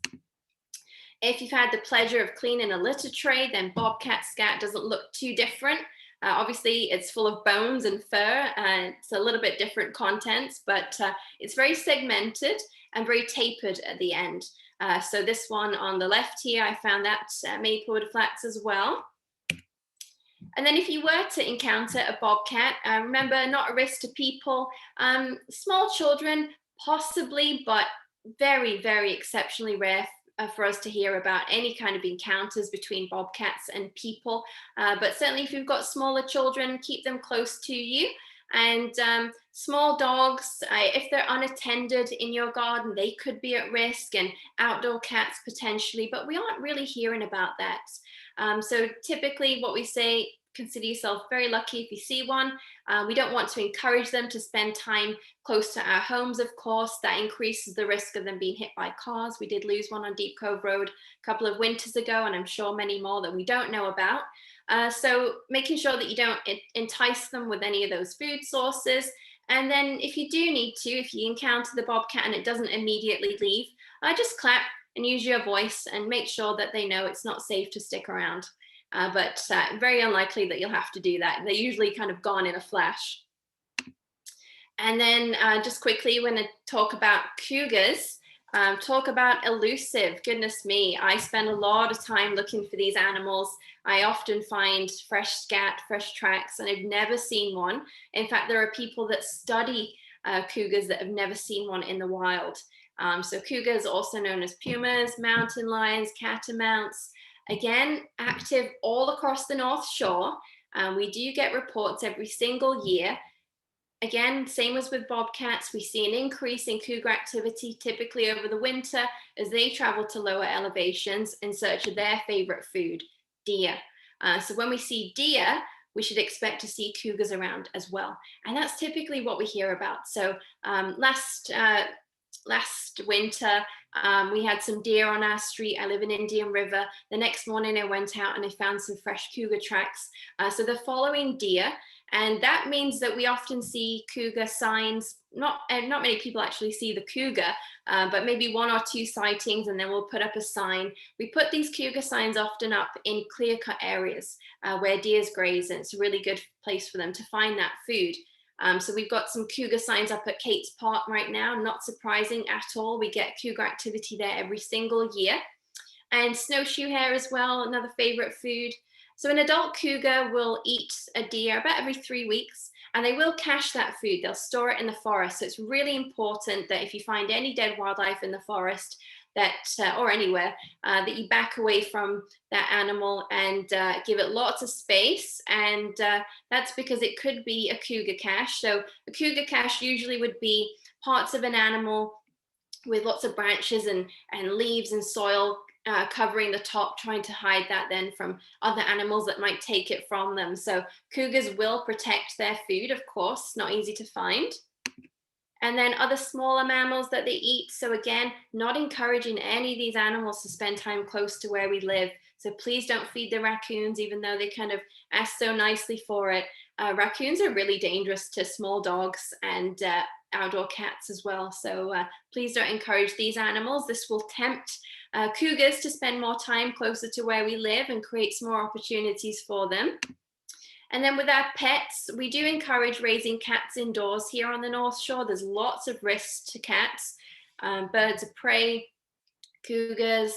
If you've had the pleasure of cleaning a litter tray, then bobcat scat doesn't look too different. Obviously, it's full of bones and fur. It's a little bit different contents, but it's very segmented and very tapered at the end. So this one on the left here, I found that at Maplewood Flats as well. And then if you were to encounter a bobcat, remember, not a risk to people. Small children, possibly, but very, very exceptionally rare for us to hear about any kind of encounters between bobcats and people. But certainly if you've got smaller children, keep them close to you. And small dogs, if they're unattended in your garden, they could be at risk, and outdoor cats potentially, but we aren't really hearing about that. So typically what we say, consider yourself very lucky if you see one. We don't want to encourage them to spend time close to our homes, of course. That increases the risk of them being hit by cars. We did lose one on Deep Cove Road a couple of winters ago, and I'm sure many more that we don't know about. So making sure that you don't entice them with any of those food sources. And then if you do need to, if you encounter the bobcat and it doesn't immediately leave, just clap and use your voice and make sure that they know it's not safe to stick around. But very unlikely that you'll have to do that. They're usually kind of gone in a flash. And then just quickly, when I talk about cougars, talk about elusive. Goodness me, I spend a lot of time looking for these animals. I often find fresh scat, fresh tracks, and I've never seen one. In fact, there are people that study cougars that have never seen one in the wild. So cougars, also known as pumas, mountain lions, catamounts, again, active all across the North Shore. We do get reports every single year. Again, same as with bobcats, we see an increase in cougar activity typically over the winter as they travel to lower elevations in search of their favorite food, deer. So when we see deer, we should expect to see cougars around as well. And that's typically what we hear about. So last winter, we had some deer on our street. I live in Indian River. The next morning I went out and I found some fresh cougar tracks. So they're following deer. And that means that we often see cougar signs. Not many people actually see the cougar, but maybe 1 or 2 sightings, and then we'll put up a sign. We put these cougar signs often up in clear-cut areas where deers graze, and it's a really good place for them to find that food. So we've got some cougar signs up at Kate's Park right now. Not surprising at all. We get cougar activity there every single year. And snowshoe hare as well, another favorite food. So an adult cougar will eat a deer about every 3 weeks, and they will cache that food. They'll store it in the forest. So it's really important that if you find any dead wildlife in the forest, that or anywhere, that you back away from that animal and give it lots of space. And that's because it could be a cougar cache. So a cougar cache usually would be parts of an animal with lots of branches and leaves and soil covering the top, trying to hide that then from other animals that might take it from them. So cougars will protect their food, of course, not easy to find. And then other smaller mammals that they eat. So again, not encouraging any of these animals to spend time close to where we live. So please don't feed the raccoons, even though they kind of ask so nicely for it. Raccoons are really dangerous to small dogs and outdoor cats as well. So please don't encourage these animals. This will tempt cougars to spend more time closer to where we live and creates more opportunities for them. And then with our pets, we do encourage raising cats indoors here on the North Shore. There's lots of risks to cats, birds of prey, cougars,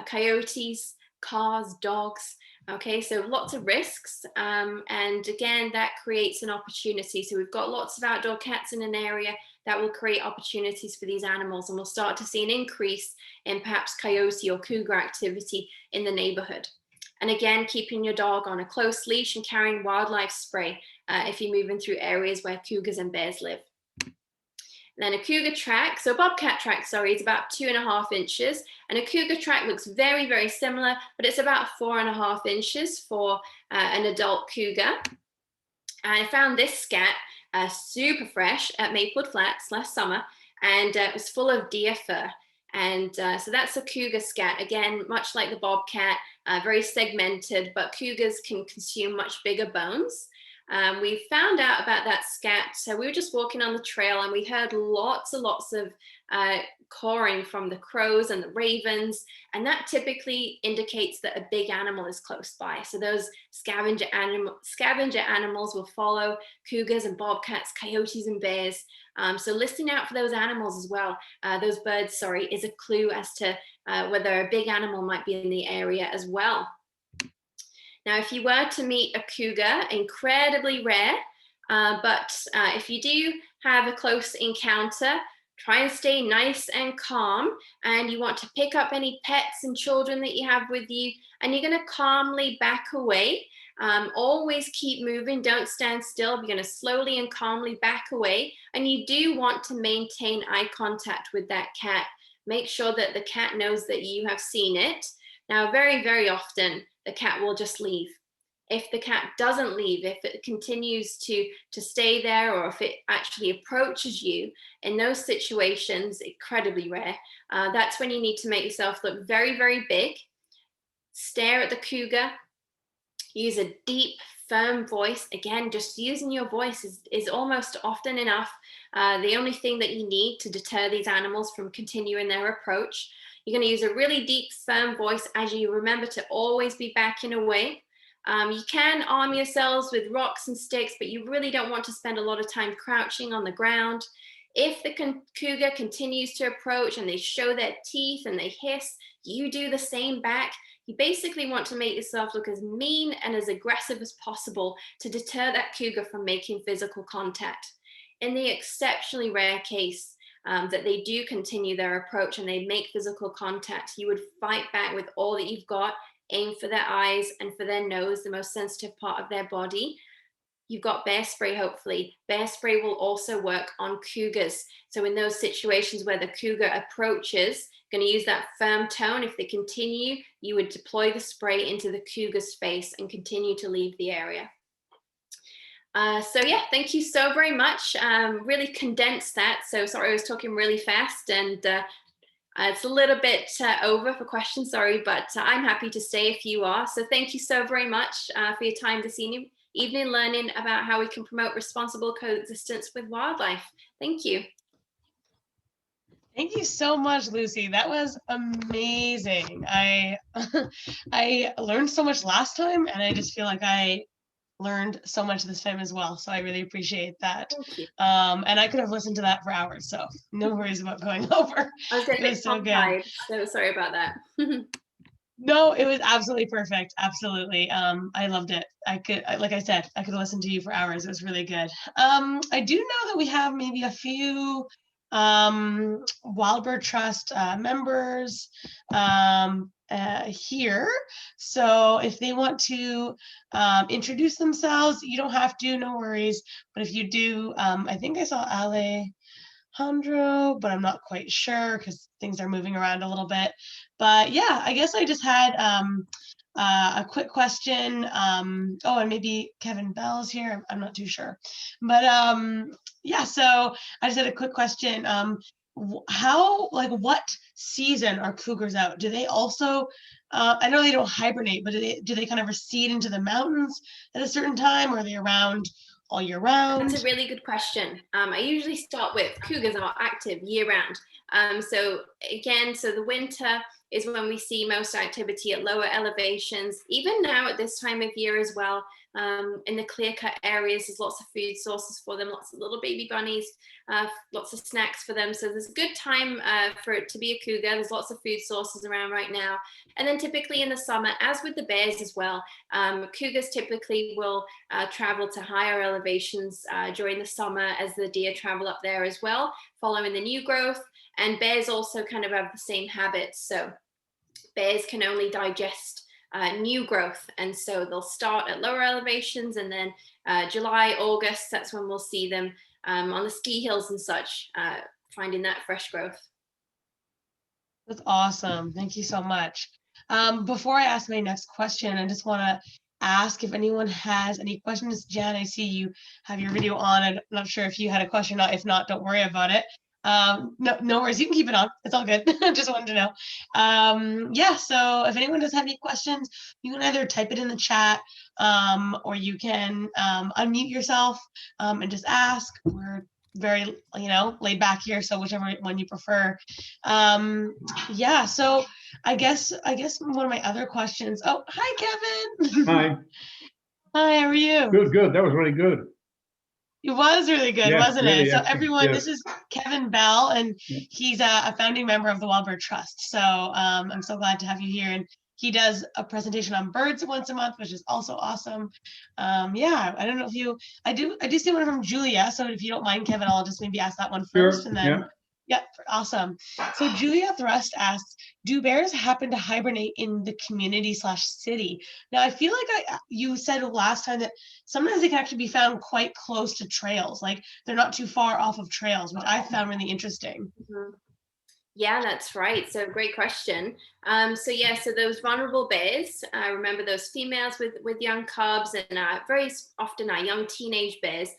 coyotes, cars, dogs. Okay, so lots of risks. And again, that creates an opportunity. So we've got lots of outdoor cats in an area that will create opportunities for these animals. And we'll start to see an increase in perhaps coyote or cougar activity in the neighborhood. And again, keeping your dog on a close leash and carrying wildlife spray if you're moving through areas where cougars and bears live. And then a cougar track, so a bobcat track, sorry, is about 2.5 inches. And a cougar track looks very, very similar, but it's about 4.5 inches for an adult cougar. And I found this scat super fresh at Maplewood Flats last summer, and it was full of deer fur. And so that's a cougar scat. Again, much like the bobcat, very segmented, but cougars can consume much bigger bones. We found out about that scat. So we were just walking on the trail and we heard lots and lots of cawing from the crows and the ravens. And that typically indicates that a big animal is close by. So those scavenger animals will follow cougars and bobcats, coyotes and bears. So listening out for those animals as well, those birds, sorry, is a clue as to whether a big animal might be in the area as well. Now, if you were to meet a cougar, incredibly rare, but if you do have a close encounter, try and stay nice and calm, and you want to pick up any pets and children that you have with you, and you're going to calmly back away. Always keep moving, don't stand still. You're going to slowly and calmly back away, and you do want to maintain eye contact with that cat. Make sure that the cat knows that you have seen it. Now, very, very often, the cat will just leave. If the cat doesn't leave, if it continues to stay there, or if it actually approaches you, in those situations, incredibly rare, that's when you need to make yourself look very, very big, stare at the cougar. Use a deep, firm voice. Again, just using your voice is almost often enough. The only thing that you need to deter these animals from continuing their approach. You're going to use a really deep, firm voice as you remember to always be backing away. You can arm yourselves with rocks and sticks, but you really don't want to spend a lot of time crouching on the ground. If the cougar continues to approach and they show their teeth and they hiss, you do the same back. You basically want to make yourself look as mean and as aggressive as possible to deter that cougar from making physical contact. In the exceptionally rare case that they do continue their approach and they make physical contact, you would fight back with all that you've got, aim for their eyes and for their nose, the most sensitive part of their body. You've got bear spray, hopefully. Bear spray will also work on cougars. So in those situations where the cougar approaches, going to use that firm tone. If they continue, you would deploy the spray into the cougar's face and continue to leave the area. So yeah, thank you so very much. Really condensed that. So sorry, I was talking really fast and it's a little bit over for questions, sorry, but I'm happy to stay if you are. So thank you so very much for your time this evening learning about how we can promote responsible coexistence with wildlife. Thank you. Thank you so much, Lucy. That was amazing. I learned so much last time, and I just feel like I learned so much this time as well. So I really appreciate that. Thank you. And I could have listened to that for hours, so no worries about going over. I was getting a bit tongue-tied, so sorry about that. No, it was absolutely perfect. Absolutely. I loved it. Like I said, I could listen to you for hours. It was really good. I do know that we have maybe a few Wild Bird Trust members here. So if they want to introduce themselves, you don't have to, no worries. But if you do, I think I saw Alejandro, but I'm not quite sure because things are moving around a little bit. But yeah, I guess I just had a quick question. Oh, and maybe Kevin Bell's here. I'm not too sure. But yeah, so I just had a quick question. What season are cougars out? Do they also, I know they don't hibernate, but do they kind of recede into the mountains at a certain time, or are they around all year round? That's a really good question. I usually start with cougars are active year round. So the winter is when we see most activity at lower elevations. Even now at this time of year as well, in the clear-cut areas, there's lots of food sources for them, lots of little baby bunnies, lots of snacks for them. So there's a good time for it to be a cougar. There's lots of food sources around right now. And then typically in the summer, as with the bears as well, cougars typically will travel to higher elevations during the summer as the deer travel up there as well, following the new growth. And bears also kind of have the same habits. So bears can only digest new growth. And so they'll start at lower elevations, and then July, August, that's when we'll see them on the ski hills and such, finding that fresh growth. That's awesome. Thank you so much. Before I ask my next question, I just want to ask if anyone has any questions. Jan, I see you have your video on. I'm not sure if you had a question or not. If not, don't worry about it. No worries, you can keep it on. It's all good. Just wanted to know. Yeah, so if anyone does have any questions, you can either type it in the chat or you can unmute yourself and just ask. We're very, laid back here, so whichever one you prefer. Yeah, so I guess one of my other questions. Oh, hi, Kevin. Hi. Hi, how are you? Good. That was really good. It was really good, Yes, wasn't really it? So excellent. everyone, Yes. This is Kevin Bell, and he's a founding member of the Wild Bird Trust. So I'm so glad to have you here. And he does a presentation on birds once a month, which is also awesome. Yeah, I don't know if I do see one from Julia. So if you don't mind, Kevin, I'll just maybe ask that one first, Sure. and then. Yep, awesome. So Julia Thrust asks, do bears happen to hibernate in the community/city? Now, I feel like you said last time that sometimes they can actually be found quite close to trails, like they're not too far off of trails, which I found really interesting. Mm-hmm. Yeah, that's right. So great question. So those vulnerable bears, remember those females with young cubs, and very often our young teenage bears,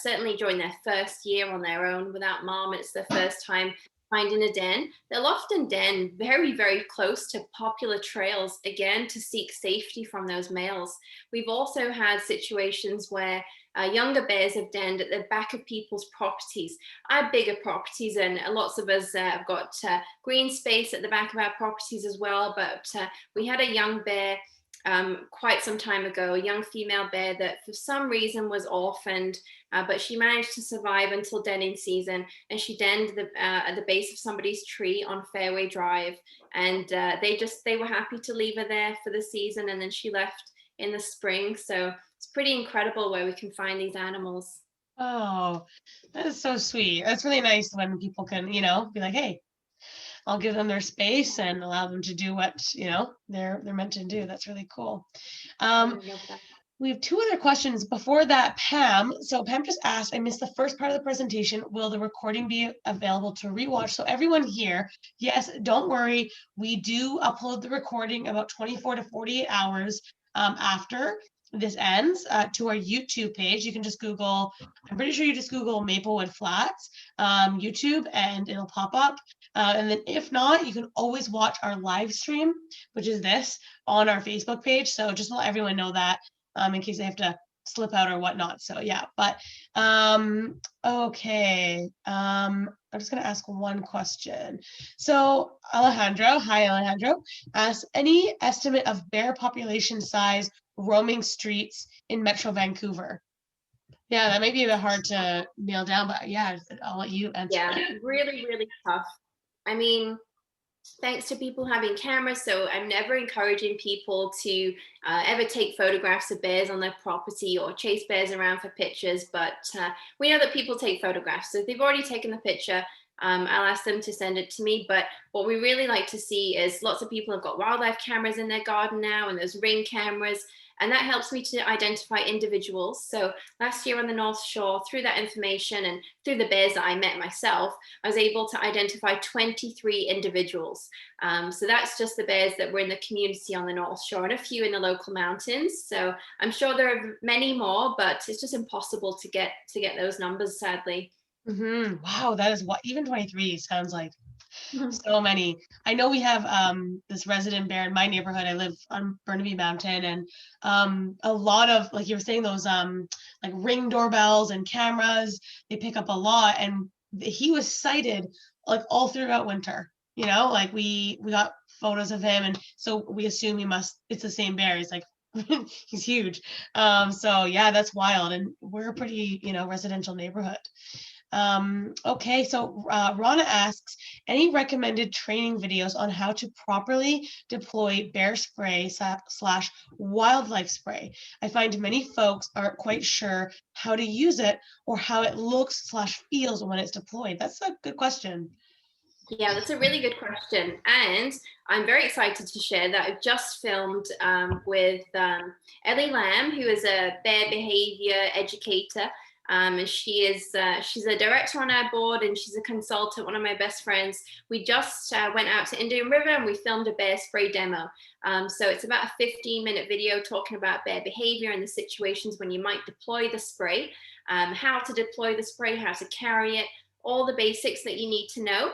certainly during their first year on their own without mom, it's their first time find in a den, they'll often den very, very close to popular trails, again, to seek safety from those males. We've also had situations where younger bears have denned at the back of people's properties. I have bigger properties, and lots of us have got green space at the back of our properties as well, but we had a young bear quite some time ago, a young female bear that for some reason was orphaned, but she managed to survive until denning season, and she denned at the base of somebody's tree on Fairway Drive, and they were happy to leave her there for the season, and then she left in the spring. So it's pretty incredible where we can find these animals. Oh, that is so sweet. That's really nice when people can, be like, hey, I'll give them their space and allow them to do what, they're meant to do. That's really cool. I love that. We have two other questions before that, Pam. So Pam just asked, I missed the first part of the presentation. Will the recording be available to rewatch? So everyone here, yes, don't worry. We do upload the recording about 24 to 48 hours after this ends to our YouTube page. You can just Google, I'm pretty sure you just Google Maplewood Flats YouTube and it'll pop up. And then if not, you can always watch our live stream, which is this, on our Facebook page. So just to let everyone know that in case they have to slip out or whatnot. So yeah, but okay. I'm just gonna ask one question. So Alejandro, hi Alejandro, asks, any estimate of bear population size roaming streets in Metro Vancouver? Yeah, that may be a bit hard to nail down, but yeah, I'll let you answer. Yeah, really, really tough. I mean, thanks to people having cameras, so I'm never encouraging people to ever take photographs of bears on their property or chase bears around for pictures, but we know that people take photographs. So if they've already taken the picture, I'll ask them to send it to me. But what we really like to see is lots of people have got wildlife cameras in their garden now, and there's Ring cameras. And that helps me to identify individuals. So last year on the North Shore, through that information and through the bears that I met myself, I was able to identify 23 individuals. So that's just the bears that were in the community on the North Shore and a few in the local mountains. So I'm sure there are many more, but it's just impossible to get those numbers, sadly. Mm-hmm. Wow, that is what, even 23 sounds like so many. I know we have this resident bear in my neighborhood. I live on Burnaby Mountain, and a lot of, like you were saying, those like Ring doorbells and cameras, they pick up a lot. And he was sighted like all throughout winter. Like we got photos of him, and so we assume it's the same bear. He's like he's huge. So yeah, that's wild, and we're a pretty residential neighborhood. Okay, so Rana asks, any recommended training videos on how to properly deploy bear spray / wildlife spray? I find many folks aren't quite sure how to use it or how it looks / feels when it's deployed. That's a good question. Yeah, that's a really good question. And I'm very excited to share that I've just filmed with Ellie Lamb, who is a bear behavior educator. And she's a director on our board, and she's a consultant, one of my best friends. We just went out to Indian River and we filmed a bear spray demo. So it's about a 15-minute video talking about bear behavior and the situations when you might deploy the spray, how to deploy the spray, how to carry it, all the basics that you need to know.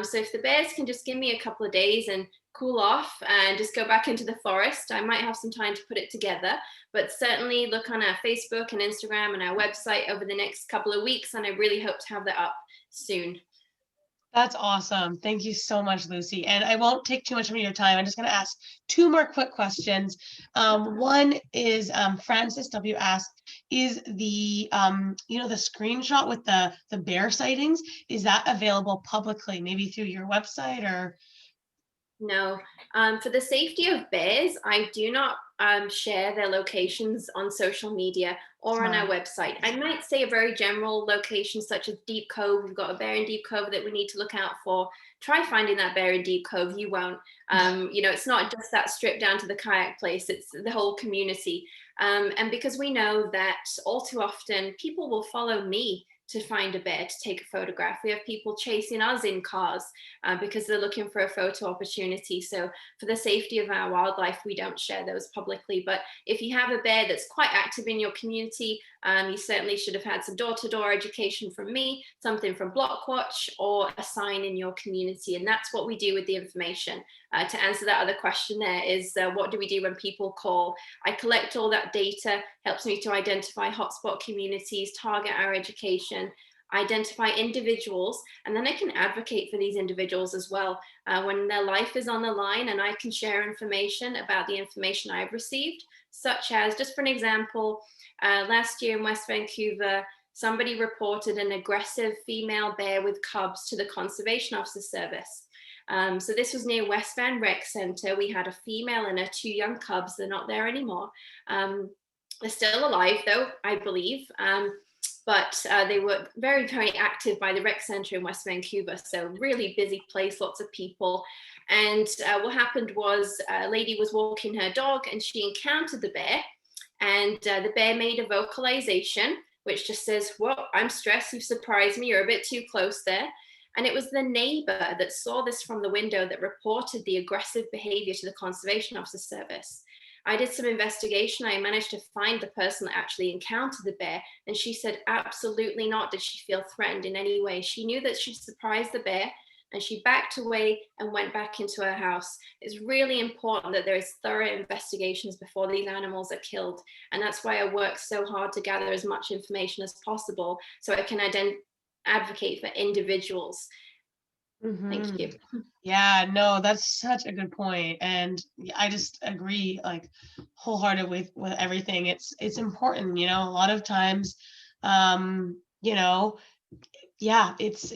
So if the bears can just give me a couple of days and cool off and just go back into the forest, I might have some time to put it together. But certainly look on our Facebook and Instagram and our website over the next couple of weeks, and I really hope to have that up soon. That's awesome. Thank you so much, Lucy. And I won't take too much of your time. I'm just going to ask two more quick questions. One is Francis W. asked, is the the screenshot with the bear sightings, is that available publicly, maybe through your website or? No, for the safety of bears, I do not share their locations on social media or on our website. I might say a very general location such as Deep Cove. We've got a bear in Deep Cove that we need to look out for. Try finding that bear in Deep Cove. You won't. It's not just that strip down to the kayak place. It's the whole community. And because we know that all too often people will follow me to find a bear to take a photograph. We have people chasing us in cars because they're looking for a photo opportunity. So for the safety of our wildlife, we don't share those publicly. But if you have a bear that's quite active in your community, You certainly should have had some door-to-door education from me, something from Blockwatch, or a sign in your community. And that's what we do with the information. To answer that other question there is, what do we do when people call? I collect all that data, helps me to identify hotspot communities, target our education, identify individuals, and then I can advocate for these individuals as well when their life is on the line, and I can share information about the information I've received, such as, just for an example, last year in West Vancouver, somebody reported an aggressive female bear with cubs to the Conservation Officer Service. So this was near West Van Rec Centre. We had a female and her 2 young cubs. They're not there anymore. They're still alive though, I believe. But they were very, very active by the rec centre in West Vancouver. So really busy place, lots of people. And what happened was a lady was walking her dog and she encountered the bear. And the bear made a vocalization, which just says, well, I'm stressed, you've surprised me, you're a bit too close there. And it was the neighbour that saw this from the window that reported the aggressive behaviour to the Conservation Officer Service. I did some investigation. I managed to find the person that actually encountered the bear, and she said absolutely not did she feel threatened in any way. She knew that she'd surprised the bear, and she backed away and went back into her house. It's really important that there is thorough investigations before these animals are killed, and that's why I work so hard to gather as much information as possible so I can advocate for individuals. Thank you. Yeah, no, that's such a good point. And I just agree like wholehearted with everything. It's important, you know, a lot of times, you know, yeah, it's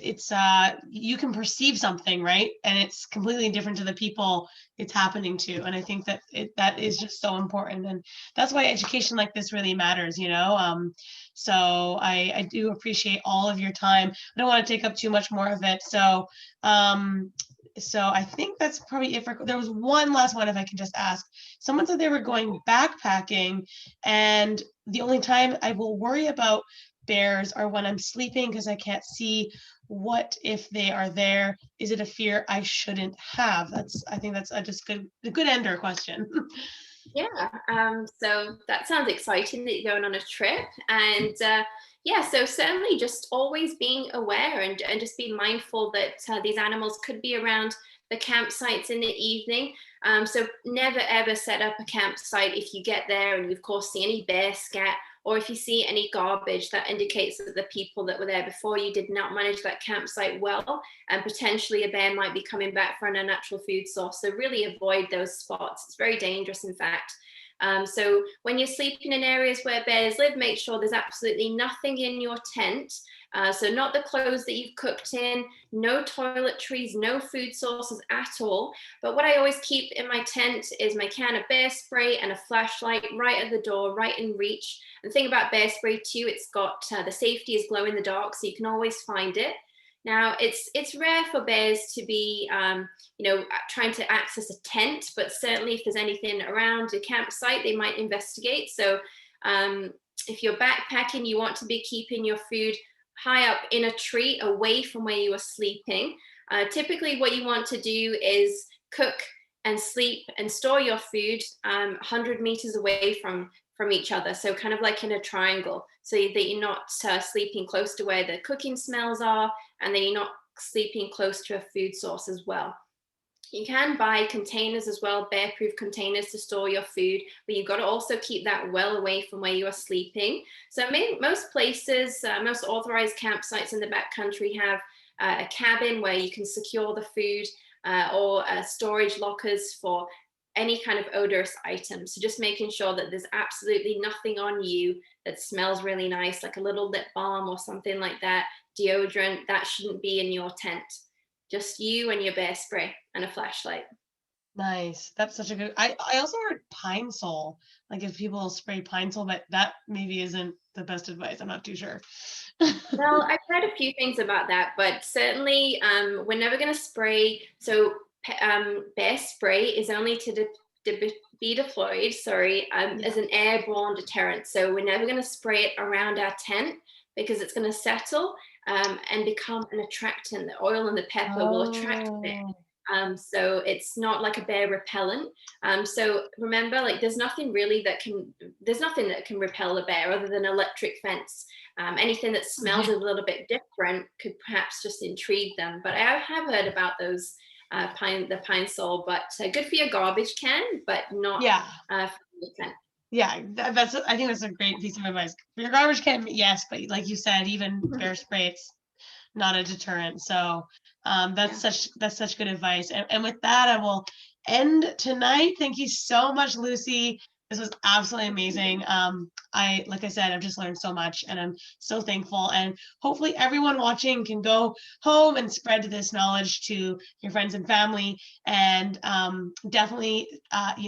you can perceive something, right? And it's completely different to the people it's happening to. And I think that that is just so important. And that's why education like this really matters, you know? So I do appreciate all of your time. I don't want to take up too much more of it. So I think that's probably it for, there was one last one if I can just ask. Someone said they were going backpacking, and the only time I will worry about bears are when I'm sleeping because I can't see. What if they are there? Is it a fear I shouldn't have? I think that's just a good ender question. Yeah, so that sounds exciting that you're going on a trip. And yeah, so certainly just always being aware and just be mindful that these animals could be around the campsites in the evening. So never ever set up a campsite if you get there and you of course see any bear scat, or if you see any garbage, that indicates that the people that were there before you did not manage that campsite well, and potentially a bear might be coming back for an unnatural food source. So really avoid those spots. It's very dangerous, in fact. So when you're sleeping in areas where bears live, make sure there's absolutely nothing in your tent. So not the clothes that you've cooked in, no toiletries, no food sources at all. But what I always keep in my tent is my can of bear spray and a flashlight right at the door, right in reach. And the thing about bear spray too, it's got the safety is glow in the dark, so you can always find it. Now, it's rare for bears to be, trying to access a tent, but certainly if there's anything around your campsite, they might investigate. So if you're backpacking, you want to be keeping your food high up in a tree away from where you are sleeping. Typically, what you want to do is cook and sleep and store your food 100 meters away from each other. So kind of like in a triangle, so that you're not sleeping close to where the cooking smells are, and then you're not sleeping close to a food source as well. You can buy containers as well, bear-proof containers to store your food, but you've got to also keep that well away from where you are sleeping. So most places, most authorized campsites in the backcountry have a cabin where you can secure the food, or storage lockers for any kind of odorous items. So just making sure that there's absolutely nothing on you that smells really nice, like a little lip balm or something like that, deodorant, that shouldn't be in your tent. Just you and your bear spray and a flashlight. Nice. That's such a good. I also heard Pine Sol. Like if people spray Pine Sol, but that maybe isn't the best advice. I'm not too sure. Well, I've heard a few things about that, but certainly we're never going to spray. So bear spray is only to be deployed, as an airborne deterrent. So we're never going to spray it around our tent because it's going to settle and become an attractant. The oil and the pepper will attract it. So it's not like a bear repellent. So remember, like there's nothing that can repel a bear other than electric fence. Anything that smells a little bit different could perhaps just intrigue them. But I have heard about those the pine sol, but good for your garbage can, but not for the fence. Yeah, I think that's a great piece of advice. For your garbage can, yes, but like you said, even bear spray, it's not a deterrent. So that's such good advice. And with that, I will end tonight. Thank you so much, Lucy. This was absolutely amazing. Like I said, I've just learned so much, and I'm so thankful. And hopefully, everyone watching can go home and spread this knowledge to your friends and family. And definitely,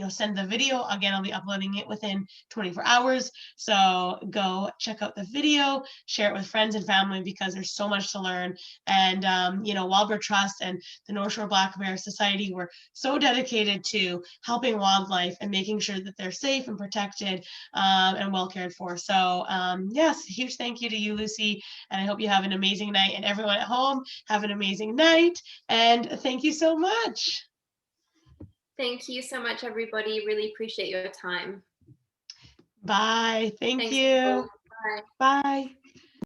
send the video. Again, I'll be uploading it within 24 hours. So go check out the video, share it with friends and family, because there's so much to learn. And Wild Bird Trust and the North Shore Black Bear Society were so dedicated to helping wildlife and making sure that they're safe and protected and well cared for. So yes, huge thank you to you, Lucy, and I hope you have an amazing night. And everyone at home, have an amazing night, and thank you so much. Thank you so much, everybody. Really appreciate your time. Bye. Thank Thanks, you. Bye. Bye.